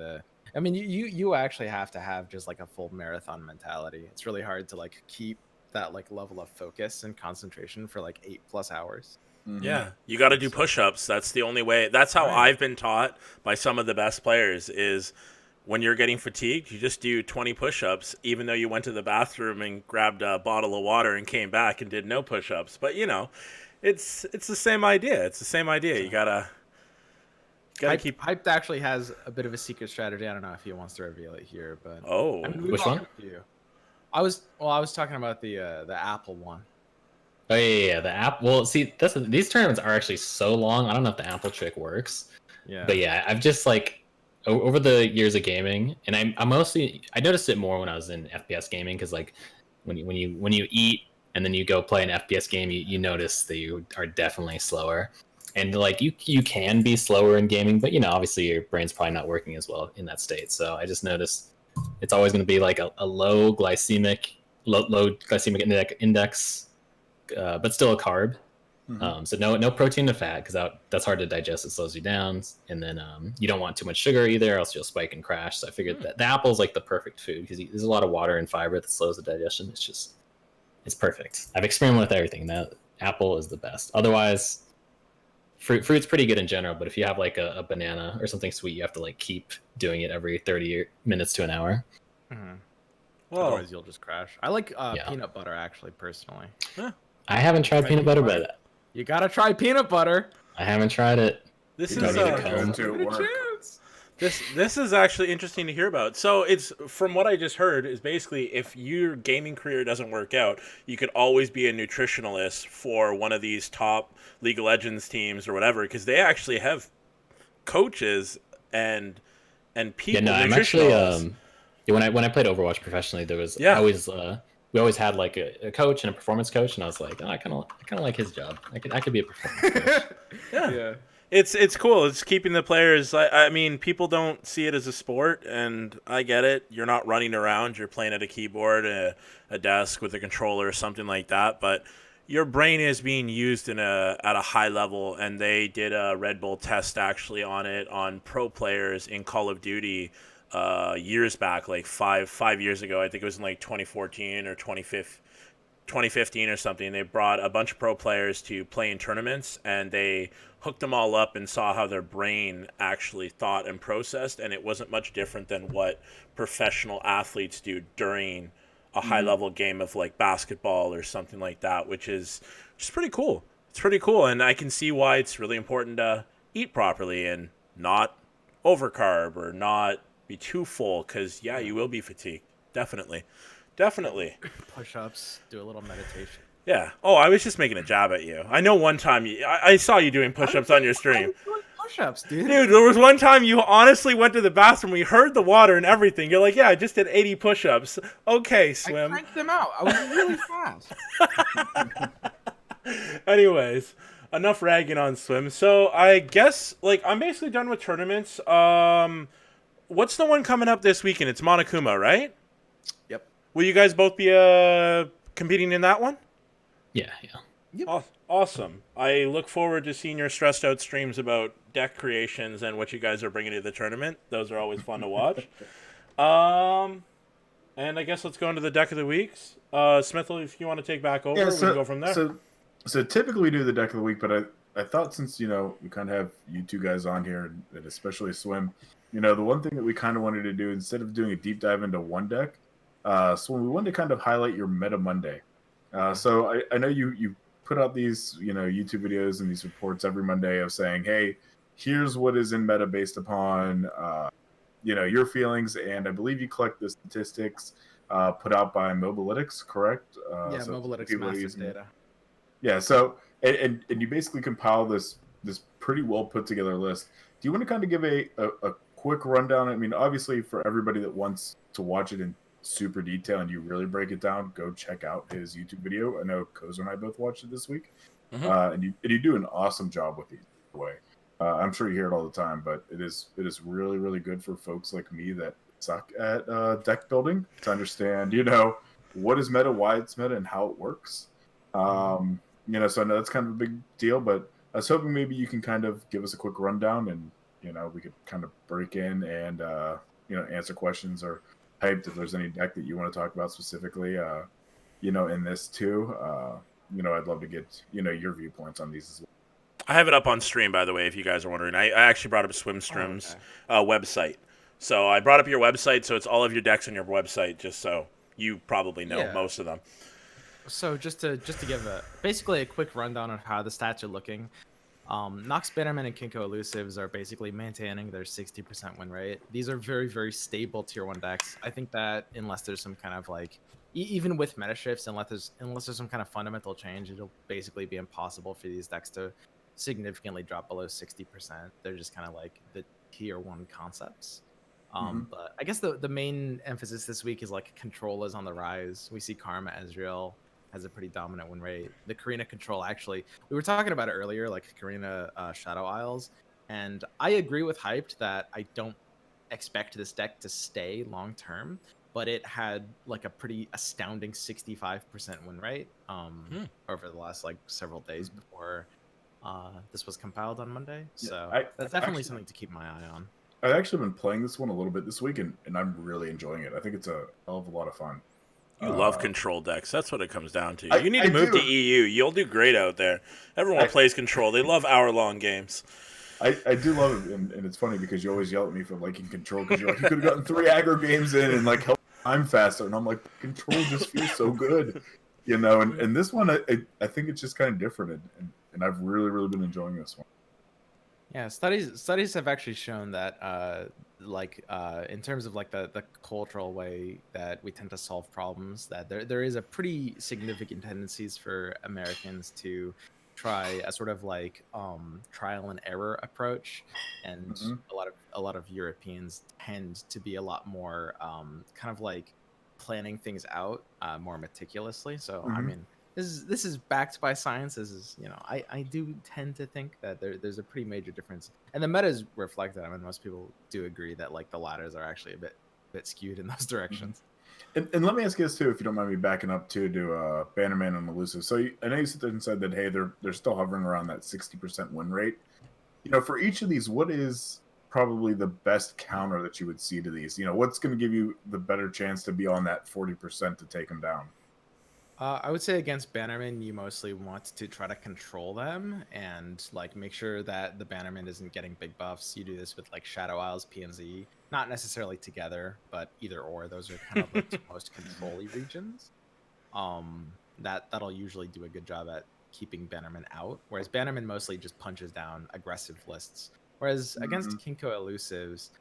I mean, you actually have to have just like a full marathon mentality. It's really hard to like keep that like level of focus and concentration for like 8+ hours. Yeah, you got to do push-ups. That's the only way. That's how I've been taught by some of the best players is when you're getting fatigued, you just do 20 push-ups, even though you went to the bathroom and grabbed a bottle of water and came back and did no push-ups. But, it's the same idea. It's the same idea. You got to keep... Hyped actually has a bit of a secret strategy. I don't know if he wants to reveal it here, but... Oh. I mean, which one? I was talking about the Apple one. Oh yeah, the app. Well, see, these tournaments are actually so long. I don't know if the Apple trick works. Yeah. But yeah, I've just like over the years of gaming, and I noticed it more when I was in FPS gaming because like when you eat and then you go play an FPS game, you notice that you are definitely slower. And like you can be slower in gaming, but obviously your brain's probably not working as well in that state. So I just noticed it's always going to be like a low glycemic index, but still a carb. So no protein to fat because that's hard to digest. It slows you down, and then you don't want too much sugar either, else you'll spike and crash. So I figured that the apple is like the perfect food because there's a lot of water and fiber that slows the digestion. It's perfect. I've experimented with everything. That apple is the best. Otherwise, fruit's pretty good in general, but if you have like a banana or something sweet, you have to like keep doing it every 30 minutes to an hour. Well, otherwise you'll just crash. I like peanut butter actually, personally. I haven't tried peanut butter, but you gotta try peanut butter. I haven't tried it. This is actually interesting to hear about. So it's from what I just heard is basically if your gaming career doesn't work out, you could always be a nutritionalist for one of these top League of Legends teams or whatever because they actually have coaches and people, Yeah, no, I'm actually yeah, when I played Overwatch professionally, there was Yeah. we always had like a coach and a performance coach, and I was like, oh, I kind of like his job. I could be a performance coach. Yeah. It's cool. It's keeping the players. I mean, people don't see it as a sport, and I get it. You're not running around. You're playing at a keyboard, a desk with a controller, or something like that. But your brain is being used at a high level, and they did a Red Bull test actually on it on pro players in Call of Duty years back, like five years ago. I think it was in like 2014 or 2015 or something. They brought a bunch of pro players to play in tournaments, and they hooked them all up and saw how their brain actually thought and processed, and it wasn't much different than what professional athletes do during a high level game of like basketball or something like that, which is just pretty cool. It's pretty cool, and I can see why it's really important to eat properly and not overcarb or not be too full, because yeah, you will be fatigued. Definitely. Push-ups, do a little meditation. Yeah. Oh, I was just making a jab at you. I know one time I saw you doing push-ups on your stream. Push-ups, dude. Dude, there was one time you honestly went to the bathroom. We heard the water and everything. You're like, yeah, I just did 80 push-ups. Okay, Swim. I cranked them out. I was really fast. Anyways, enough ragging on Swim. So I guess like I'm basically done with tournaments. What's the one coming up this weekend? It's Monokuma, right? Yep. Will you guys both be competing in that one? Yeah. Yep. Awesome. I look forward to seeing your stressed out streams about deck creations and what you guys are bringing to the tournament. Those are always fun to watch. And I guess let's go into the deck of the weeks. Smithel, if you want to take back over, we can go from there. So typically we do the deck of the week, but I thought since, we kind of have you two guys on here, and especially Swim, the one thing that we kind of wanted to do, instead of doing a deep dive into one deck, Swim, we wanted to kind of highlight your Meta Monday. So I know you put out these, YouTube videos and these reports every Monday of saying, hey, here's what is in meta based upon, your feelings. And I believe you collect the statistics put out by Mobalytics, correct? So Mobalytics massive data. Yeah. So, and you basically compile this pretty well put together list. Do you want to kind of give a quick rundown? I mean, obviously for everybody that wants to watch it in super detail and you really break it down, go check out his YouTube video. I know Cozer and I both watched it this week, and you do an awesome job with these. By the way, I'm sure you hear it all the time, but it is really, really good for folks like me that suck at deck building to understand, what is meta, why it's meta, and how it works. So I know that's kind of a big deal, but I was hoping maybe you can kind of give us a quick rundown, and we could kind of break in and answer questions, or Hyped, if there's any deck that you want to talk about specifically, in this too. I'd love to get your viewpoints on these as well. I have it up on stream, by the way, if you guys are wondering. I actually brought up Swimstrim's website. So I brought up your website, so it's all of your decks on your website, just so you probably know most of them. So just to give basically a quick rundown of how the stats are looking. Nox Bitterman and Kinko Elusives are basically maintaining their 60% win rate. These are very, very stable tier 1 decks. I think that unless there's some kind of like, even with meta shifts, unless there's some kind of fundamental change, it'll basically be impossible for these decks to significantly drop below 60%. They're just kind of like the tier 1 concepts. But I guess the main emphasis this week is like control is on the rise. We see Karma Ezreal has a pretty dominant win rate. The Karina control, actually, we were talking about it earlier, like Karina Shadow Isles, and I agree with Hyped that I don't expect this deck to stay long term, but it had like a pretty astounding 65% win rate over the last like several days before this was compiled on Monday. So that's definitely something to keep my eye on. I've actually been playing this one a little bit this week, and I'm really enjoying it. I think it's a hell of a lot of fun. You love control decks. That's what it comes down to. You need to move to EU. You'll do great out there. Everyone plays control. They love hour-long games. I do love it, and it's funny because you always yell at me for liking control because you're like, you could have gotten 3 aggro games in and like help time faster. And I'm like, control just feels so good, And this one, I think it's just kind of different, and I've really, really been enjoying this one. Yeah, studies have actually shown that in terms of like the cultural way that we tend to solve problems, that there is a pretty significant tendencies for Americans to try a sort of like trial and error approach, and Mhm. a lot of Europeans tend to be a lot more kind of like planning things out more meticulously. So I Mhm. mean, this is backed by science. This is, you know, I do tend to think that there's a pretty major difference, and the metas reflect that. I mean, most people do agree that like the ladders are actually a bit skewed in those Mhm. directions. And let me ask you this too, if you don't mind me backing up too, to Bannerman and Elusive. So I know you sit there and said that hey, they're still hovering around that 60% win rate. You know, for each of these, what is probably the best counter that you would see to these? You know, what's going to give you the better chance to be on that 40% to take them down? I would say against Bannerman, you mostly want to try to control them and like make sure that the Bannerman isn't getting big buffs. You do this with like Shadow Isles, PNZ, not necessarily together, but either or. Those are kind of the two most control-y regions. That'll usually do a good job at keeping Bannerman out, whereas Bannerman mostly just punches down aggressive lists. Whereas Mhm. against Kinko Elusives,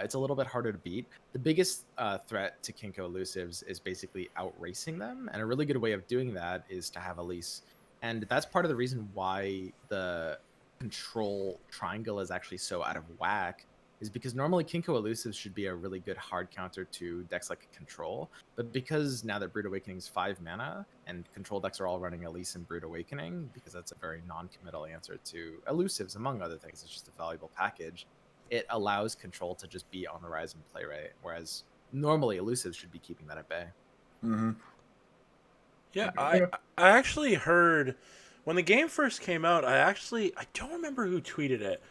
it's a little bit harder to beat. The biggest threat to Kinko Elusives is basically outracing them, and a really good way of doing that is to have Elise. And that's part of the reason why the control triangle is actually so out of whack, is because normally Kinko Elusives should be a really good hard counter to decks like Control, but because now that Brood Awakening is 5 mana and control decks are all running Elise and Brood Awakening, because that's a very non-committal answer to Elusives, among other things, it's just a valuable package. It allows control to just be on the rise in play rate, whereas normally Elusives should be keeping that at bay. Mhm. Yeah, Okay. I actually heard when the game first came out. I don't remember who tweeted it.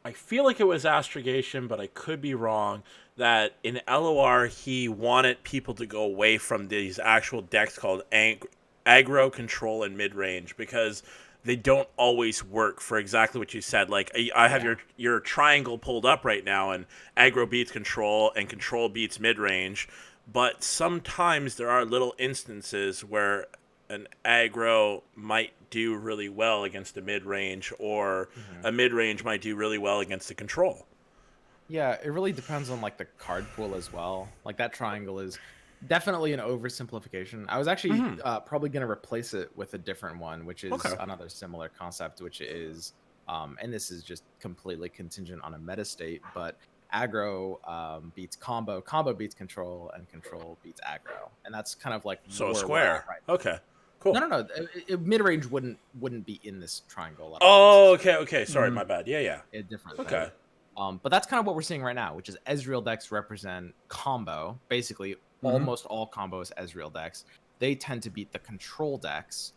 I feel like it was Astrogation, but I could be wrong. That in LOR he wanted people to go away from these actual decks called aggro, control, and mid range because they don't always work for exactly what you said. Like I have Yeah. your triangle pulled up right now, and aggro beats control, and control beats mid range. But sometimes there are little instances where an aggro might do really well against a mid range, or Mhm. a mid range might do really well against a control. Yeah, it really depends on like the card pool as well. Like that triangle is definitely an oversimplification. I was actually Mm-hmm. probably going to replace it with a different one, which is Okay. another similar concept, which is, and this is just completely contingent on a meta state, but aggro beats combo, combo beats control, and control beats aggro, and that's kind of like So a where we're at square. right Okay. now. Cool. No, no, no. Mid range wouldn't be in this triangle at all Oh, necessarily. okay, okay. Sorry, Mhm. my bad. Yeah, yeah. A different thing. Okay. But that's kind of what we're seeing right now, which is Ezreal decks represent combo. Basically, Mhm. almost all combos Ezreal decks. They tend to beat the control decks,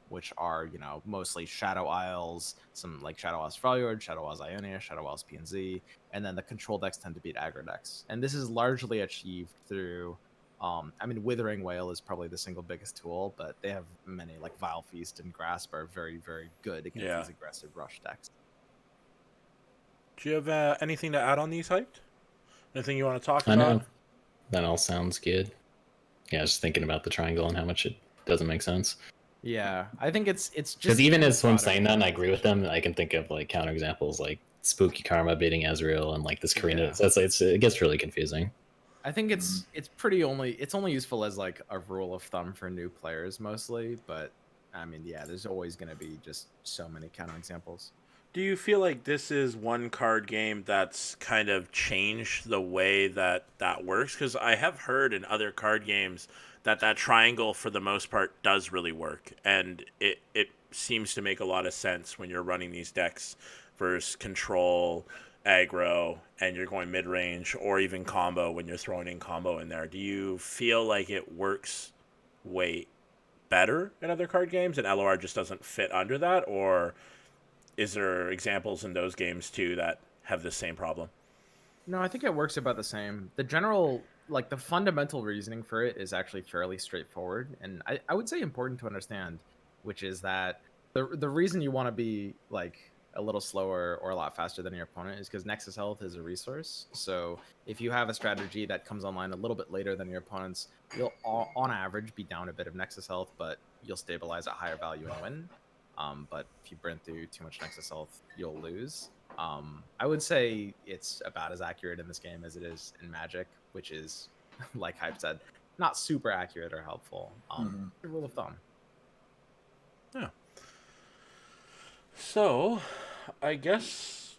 which are, you know, mostly Shadow Isles, some like Shadow Isles Freljord, Shadow Isles Ionia, Shadow Isles PNZ, and then the control decks tend to beat aggro decks. And this is largely achieved through. I mean, Withering Whale is probably the single biggest tool, but they have many like Vile Feast and Grasp are very, very good against Yeah. these aggressive rush decks. Do you have anything to add on these hyped? Anything you want to talk I about? know that all sounds good. Yeah, just thinking about the triangle and how much it doesn't make sense. Yeah, I think it's Because just even too as I'm broad of saying a that, and I agree generalization. with them, I can think of like counterexamples like Spooky Karma beating Ezreal and like this Karina. Yeah. So it gets really confusing. I think Mhm. it's only useful as like a rule of thumb for new players mostly, but I mean, yeah, there's always going to be just so many counterexamples. Do you feel like this is one card game that's kind of changed the way that that works? Because I have heard in other card games that that triangle, for the most part, does really work, and it seems to make a lot of sense when you're running these decks versus control, aggro, and you're going mid range, or even combo when you're throwing in combo in there. Do you feel like it works way better in other card games, and LOR just doesn't fit under that, or is there examples in those games too that have the same problem? No, I think it works about the same. The general, like the fundamental reasoning for it is actually fairly straightforward, and I would say important to understand, which is that the reason you want to be like a little slower or a lot faster than your opponent is because Nexus Health is a resource. So if you have a strategy that comes online a little bit later than your opponent's, you'll on average be down a bit of Nexus Health, but you'll stabilize at higher value and win. But if you burn through too much Nexus Health, you'll lose. I would say it's about as accurate in this game as it is in Magic, which is, like Hype said, not super accurate or helpful. Mhm. A rule of thumb. Yeah. So, I guess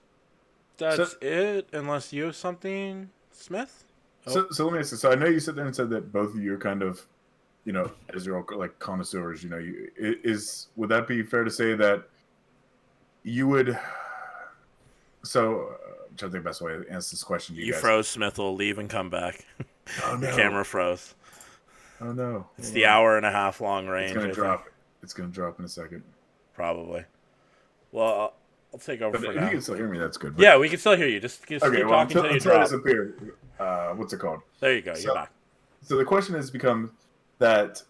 that's it. Unless you have something, Smith. So let me ask you. So I know you sit there and said that both of you are kind of, as you're all like connoisseurs, would that be fair to say that you would? So I'm trying to think the best way to answer this question to you You guys. froze, Smith. Will leave and come back. Oh no! Your camera froze. Oh no! It's the hour-and-a-half long range. It's gonna drop. It's gonna drop in a second. Probably. Well, I'll take over But for if now. you can still hear me, that's good. Yeah, we can still hear you. Just keep Okay. talking Well, until you until drop. I disappear. What's it called? There you go. So- You're back. So the question has become that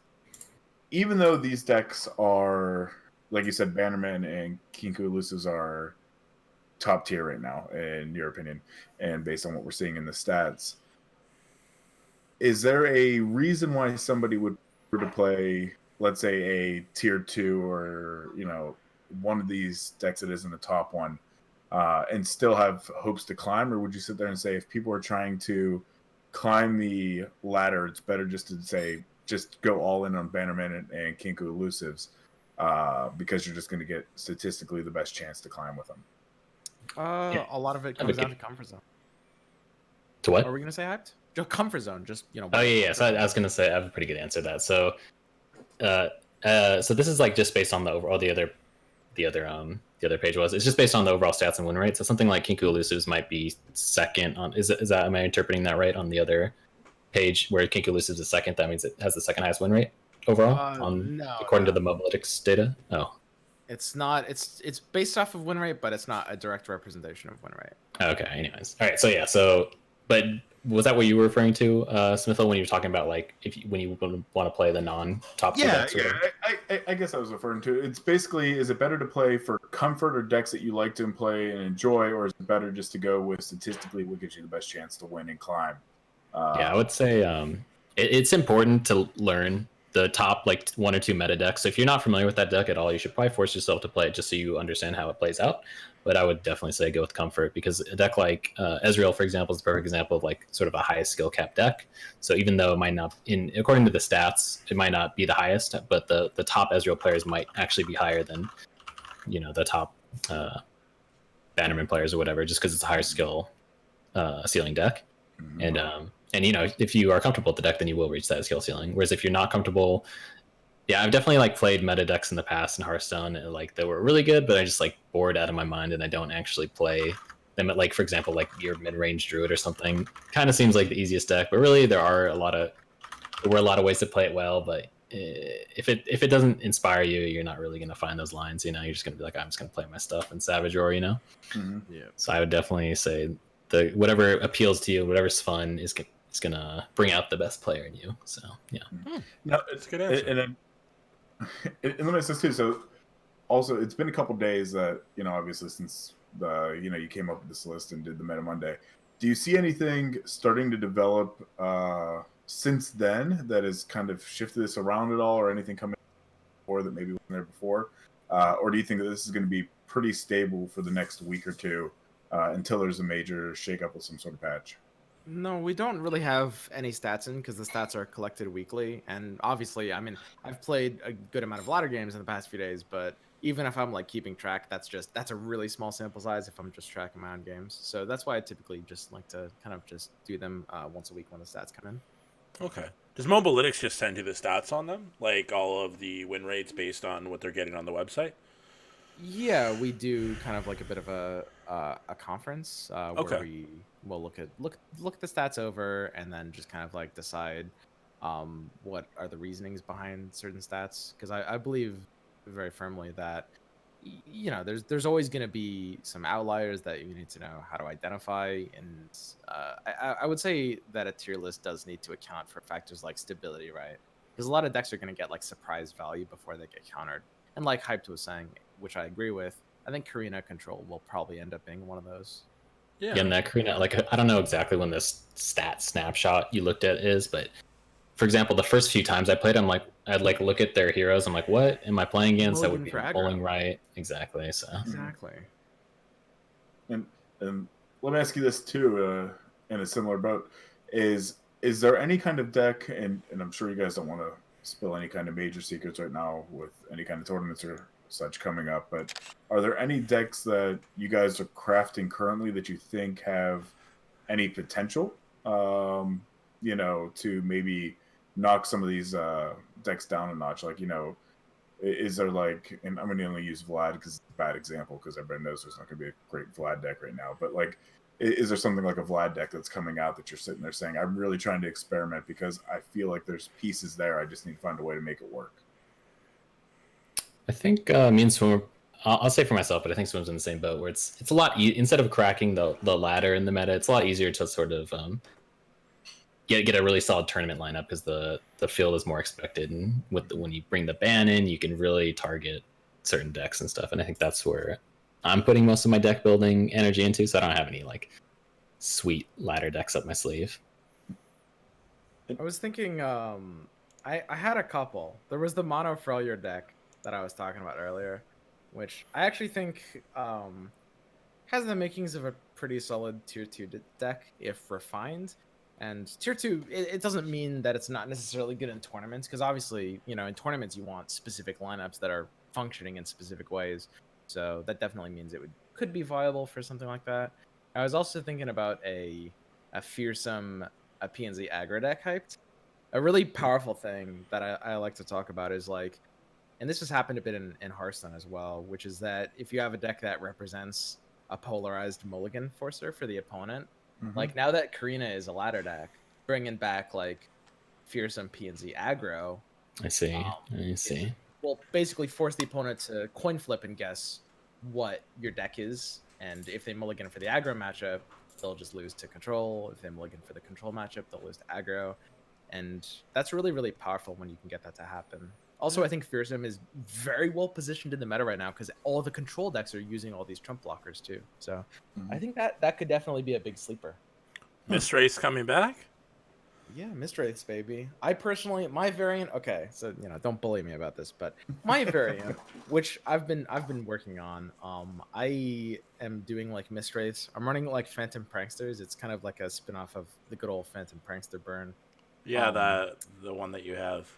even though these decks are, like you said, Bannerman and Kinku Elusives are top tier right now, in your opinion, and based on what we're seeing in the stats, is there a reason why somebody would prefer to play, let's say, a tier 2 or, one of these decks that isn't the top one, and still have hopes to climb? Or would you sit there and say if people are trying to climb the ladder, it's better just to say just go all in on Bannerman and Kinku Elusives, because you're just going to get statistically the best chance to climb with them? A lot of it comes down to comfort zone. To what? Are we gonna say hyped? Just comfort zone. Just Oh yeah. So I was gonna say I have a pretty good answer to that. So, so this is like just based on the overall the other page was. It's just based on the overall stats and win rate. So something like Kinku Elusives might be second on. Is that am I interpreting that right on the other page where Kinku Elusives is second? That means it has the second highest win rate overall according to the Mobalytics data. Oh. It's not. It's based off of win rate, but it's not a direct representation of win rate. Okay. Anyways, all right. So yeah. But was that what you were referring to, Smithel, when you were talking about like when you want to play the non-top? Yeah. I guess I was referring to it's basically, is it better to play for comfort or decks that you like to play and enjoy, or is it better just to go with statistically what gives you the best chance to win and climb? Yeah, I would say it's important to learn the top like 1 or 2 meta decks. So if you're not familiar with that deck at all, you should probably force yourself to play it just so you understand how it plays out. But I would definitely say go with comfort, because a deck like Ezreal, for example, is a perfect example of like sort of a highest skill cap deck. So even though it might not, according to the stats, it might not be the highest, but the top Ezreal players might actually be higher than the top Bannerman players or whatever, just because it's a higher skill ceiling deck. Mm-hmm. And if you are comfortable with the deck, then you will reach that skill ceiling. Whereas if you're not comfortable, yeah, I've definitely like played meta decks in the past in Hearthstone, and like they were really good, but I just like bored out of my mind, and I don't actually play them. At, like, for example, like your mid-range druid or something kind of seems like the easiest deck, but really there were a lot of ways to play it well. But if it doesn't inspire you, you're not really gonna find those lines. You're just gonna be like, I'm just gonna play my stuff in Savage Roar, Mm-hmm. Yeah. So I would definitely say whatever appeals to you, whatever's fun is gonna bring out the best player in you. So yeah. No, it's a good answer. And let me say this too. So also, it's been a couple days that obviously since you came up with this list and did the Meta Monday. Do you see anything starting to develop since then that has kind of shifted this around at all, or anything coming before that maybe wasn't there before, or do you think that this is going to be pretty stable for the next week or two until there's a major shakeup with some sort of patch? No, we don't really have any stats in because the stats are collected weekly. And obviously, I mean, I've played a good amount of ladder games in the past few days, but even if I'm like keeping track, that's a really small sample size if I'm just tracking my own games. So that's why I typically just like to kind of just do them once a week when the stats come in. Okay. Does Mobalytics just send you the stats on them? Like all of the win rates based on what they're getting on the website? Yeah, we do kind of like a bit of a conference where we will look at the stats over and then just kind of like decide what are the reasonings behind certain stats, because I believe very firmly that there's always going to be some outliers that you need to know how to identify, and I would say that a tier list does need to account for factors like stability, right? Because a lot of decks are going to get like surprise value before they get countered. And like Hyped was saying, which I agree with, I think Karina Control will probably end up being one of those. Yeah, and that Karina, like, I don't know exactly when this stat snapshot you looked at is, but for example, the first few times I played, I'd like look at their heroes. I'm like, what am I playing against? That would be bowling right. Exactly. So exactly. And let me ask you this too, in a similar boat, is there any kind of deck, and I'm sure you guys don't want to spill any kind of major secrets right now with any kind of tournaments or such coming up, but are there any decks that you guys are crafting currently that you think have any potential, to maybe knock some of these decks down a notch? Like, is there like, and I'm going to only use Vlad because it's a bad example because everybody knows there's not going to be a great Vlad deck right now, but like, is there something like a Vlad deck that's coming out that you're sitting there saying, I'm really trying to experiment because I feel like there's pieces there, I just need to find a way to make it work? I think me and Swim, I'll say for myself, but I think Swim's in the same boat where it's a lot, instead of cracking the ladder in the meta, it's a lot easier to sort of get a really solid tournament lineup because the field is more expected, and when you bring the ban in, you can really target certain decks and stuff. And I think that's where I'm putting most of my deck building energy into, so I don't have any like sweet ladder decks up my sleeve. I was thinking, I had a couple. There was the Mono Freljord deck that I was talking about earlier, which I actually think has the makings of a pretty solid tier 2 deck if refined. And tier 2, it doesn't mean that it's not necessarily good in tournaments, because obviously, in tournaments you want specific lineups that are functioning in specific ways. So that definitely means could be viable for something like that. I was also thinking about a fearsome PNZ aggro deck hyped. A really powerful thing that I like to talk about is like, and this has happened a bit in Hearthstone as well, which is that if you have a deck that represents a polarized mulligan forcer for the opponent, like now that Karina is a ladder deck, bringing back like fearsome PNZ aggro. I see. Will basically force the opponent to coin flip and guess what your deck is, and if they mulligan for the aggro matchup, they'll just lose to control. If they mulligan for the control matchup, they'll lose to aggro, and that's really, really powerful when you can get that to happen. Also, I think Fearsome is very well positioned in the meta right now because all the control decks are using all these trump blockers too. So I think that could definitely be a big sleeper. Mistwraith's coming back? Yeah, Mistwraiths, baby. I personally, my variant, okay, so don't bully me about this, but my variant, which I've been working on, I am doing like Mistwraiths. I'm running like Phantom Pranksters. It's kind of like a spin-off of the good old Phantom Prankster burn. Yeah, the one that you have.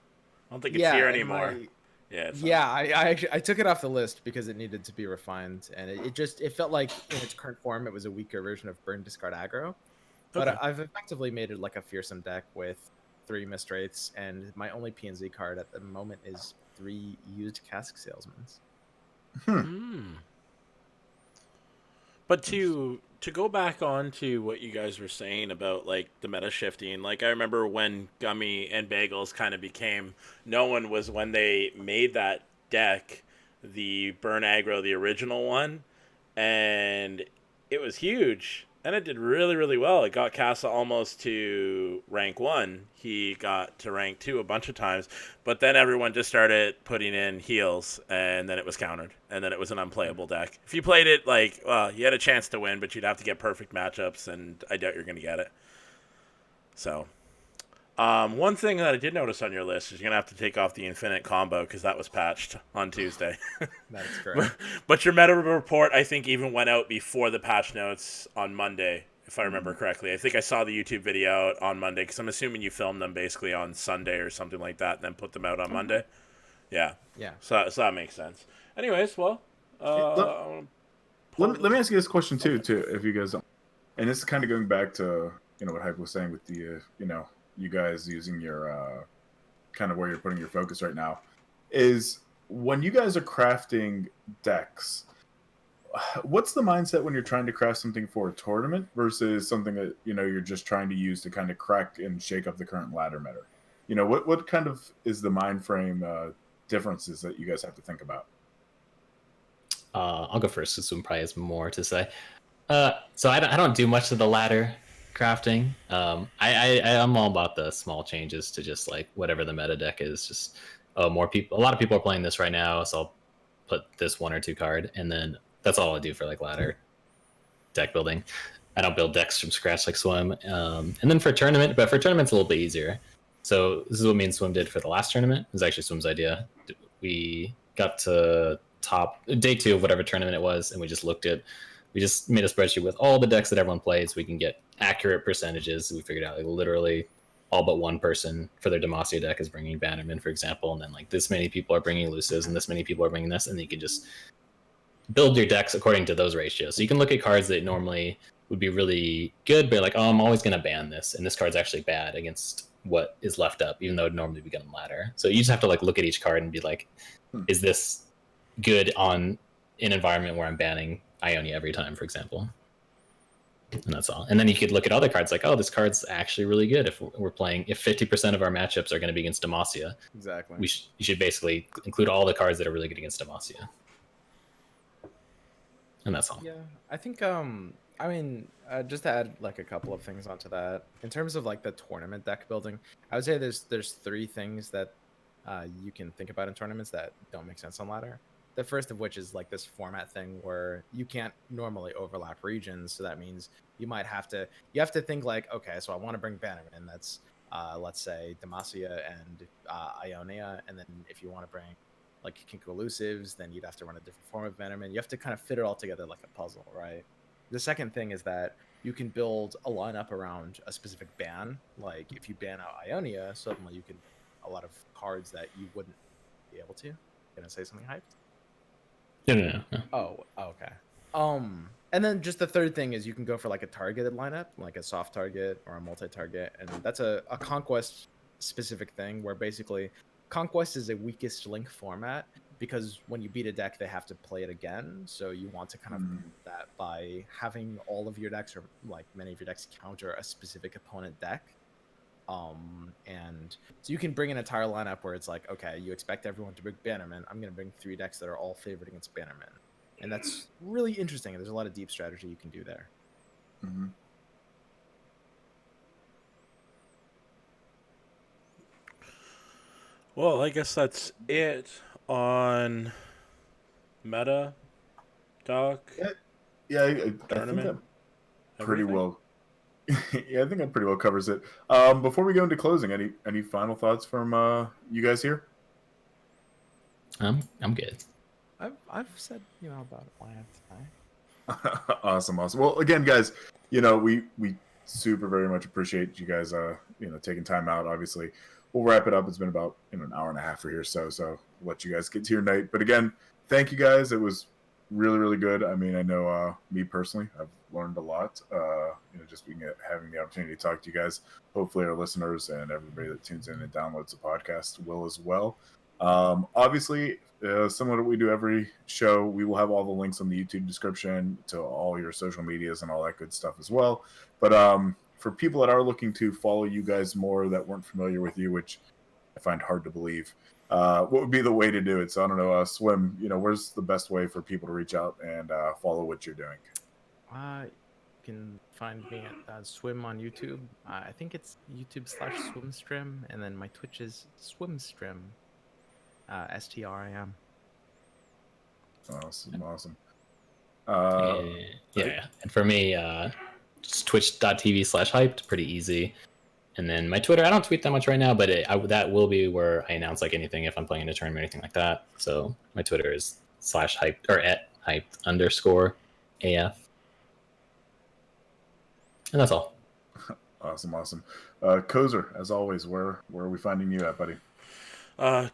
I don't think it's here anymore. I took it off the list because it needed to be refined, and it felt like in its current form it was a weaker version of burn discard aggro. But Okay. I've effectively made it like a fearsome deck with 3 Mistwraiths, and my only PNZ card at the moment is 3 used cask salesmen. But to go back on to what you guys were saying about like the meta shifting, like I remember when Gummy and Bagels kind of became known was when they made that deck, the Burn Aggro, the original one, and it was huge. And it did really, really well. It got Casa almost to rank 1. He got to rank 2 a bunch of times. But then everyone just started putting in heals, and then it was countered. And then it was an unplayable deck. If you played it, like, you had a chance to win, but you'd have to get perfect matchups, and I doubt you're going to get it. So, one thing that I did notice on your list is you're going to have to take off the Infinite combo, because that was patched on Tuesday. That's correct. But your meta report, I think, even went out before the patch notes on Monday, if I remember correctly. I think I saw the YouTube video out on Monday, because I'm assuming you filmed them basically on Sunday or something like that, and then put them out on Monday. Yeah. So that makes sense. Anyways, well, let me ask you this question too, if you guys don't. And this is kind of going back to what Hype was saying with the you guys using your kind of where you're putting your focus right now, is when you guys are crafting decks, what's the mindset when you're trying to craft something for a tournament versus something that you're just trying to use to kind of crack and shake up the current ladder meta? What kind of is the mind frame differences that you guys have to think about? I'll go first. This one probably has more to say. So I don't do much of the ladder crafting. I'm all about the small changes to just like whatever the meta deck is. Just a lot of people are playing this right now, so I'll put this 1 or 2 card, and then that's all I do for like ladder deck building. I don't build decks from scratch like Swim. And then for tournament, but for tournaments a little bit easier. So this is what me and Swim did for the last tournament. It was actually Swim's idea. We got to day 2 of whatever tournament it was, and we just made a spreadsheet with all the decks that everyone plays. So we can get accurate percentages. We figured out like literally all but one person for their Demacia deck is bringing Bannerman, for example, and then like this many people are bringing elusives and this many people are bringing this, and then you can just build your decks according to those ratios. So you can look at cards that normally would be really good, but like, oh, I'm always going to ban this, and this card's actually bad against what is left up, even though it'd normally be good on ladder. So you just have to like look at each card and be like, is this good on an environment where I'm banning Ionia every time, for example? And that's all. And then you could look at other cards like, oh, this card's actually really good if we're playing, if 50% of our matchups are going to be against Demacia. Exactly. You should basically include all the cards that are really good against Demacia. And that's all. Yeah, I think I mean, just to add like a couple of things onto that, in terms of like the tournament deck building, I would say there's three things that you can think about in tournaments that don't make sense on ladder. The first of which is like this format thing where you can't normally overlap regions, so that means you have to think like, okay, so I want to bring Bannerman, that's let's say Demacia and Ionia, and then if you want to bring like Kinko elusives, then you'd have to run a different form of Bannerman. You have to kind of fit it all together like a puzzle, right? The second thing is that you can build a lineup around a specific ban. Like if you ban out Ionia, suddenly you can a lot of cards that you wouldn't be able to. Gonna say something hyped? No. Oh, okay. And then just the third thing is you can go for like a targeted lineup, like a soft target or a multi-target, and that's a conquest specific thing where basically conquest is a weakest link format because when you beat a deck they have to play it again, so you want to kind of do that by having all of your decks or like many of your decks counter a specific opponent deck. And so you can bring an entire lineup where it's like, okay, you expect everyone to bring Bannerman, I'm going to bring 3 decks that are all favored against Bannerman, and that's really interesting. There's a lot of deep strategy you can do there. Mm-hmm. Well, I guess that's it on Meta, Doc, Yeah, I think Tournament, that pretty everything? well. Yeah, I think that pretty well covers it. Before we go into closing, any final thoughts from you guys here? I'm good. I've said about why I have to die. Awesome. Well, again, guys, we super very much appreciate you guys taking time out. Obviously, we'll wrap it up. It's been about an hour and a half or here, so we'll let you guys get to your night. But again, thank you guys. It was really, really good. I mean, I know me personally, I've learned a lot. Just having the opportunity to talk to you guys. Hopefully, our listeners and everybody that tunes in and downloads the podcast will as well. Obviously, similar to what we do every show, we will have all the links on the YouTube description to all your social medias and all that good stuff as well. But for people that are looking to follow you guys more that weren't familiar with you, which I find hard to believe, what would be the way to do it? So I don't know, Swim, where's the best way for people to reach out and follow what you're doing? You can find me at Swim on YouTube. I think it's YouTube/Swimstrim, and then my Twitch is Swimstrim. STRIM. Awesome. Yeah. And for me, just twitch.tv/hyped, pretty easy. And then my Twitter, I don't tweet that much right now, but that will be where I announce like anything if I'm playing in a tournament or anything like that. So my Twitter is /hyped or @hyped_AF. And that's all. Awesome. Cozer, as always, where are we finding you at, buddy?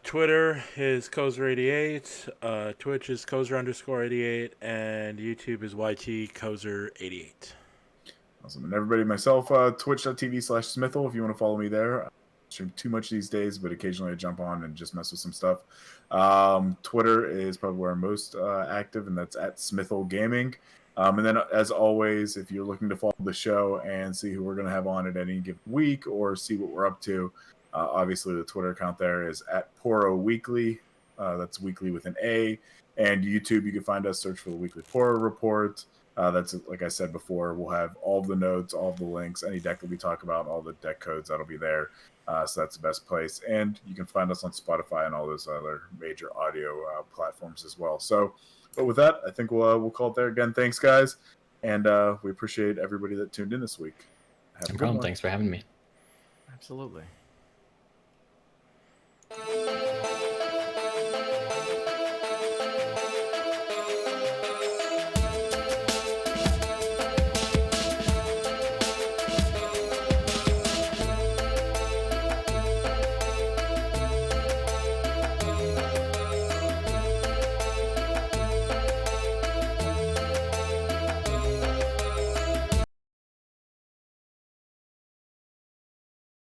Twitter is Cozer88, Twitch is Cozer_88, and YouTube is YT_Cozer88. Awesome. And everybody, myself, twitch.tv/Smithel if you want to follow me there. I stream too much these days, but occasionally I jump on and just mess with some stuff. Twitter is probably where I'm most active, and that's @Smithel Gaming. And then, as always, if you're looking to follow the show and see who we're going to have on at any given week or see what we're up to, obviously the Twitter account there is @PoroWeekly. That's weekly with an A. And YouTube, you can find us, search for the Weekly Poro Report. That's, like I said before, we'll have all of the notes, all of the links, any deck that we talk about, all the deck codes, that'll be there. So that's the best place. And you can find us on Spotify and all those other major audio platforms as well. So, but with that, I think we'll call it there. Again, thanks, guys. And we appreciate everybody that tuned in this week. Have a No good problem. one. Thanks for having me. Absolutely.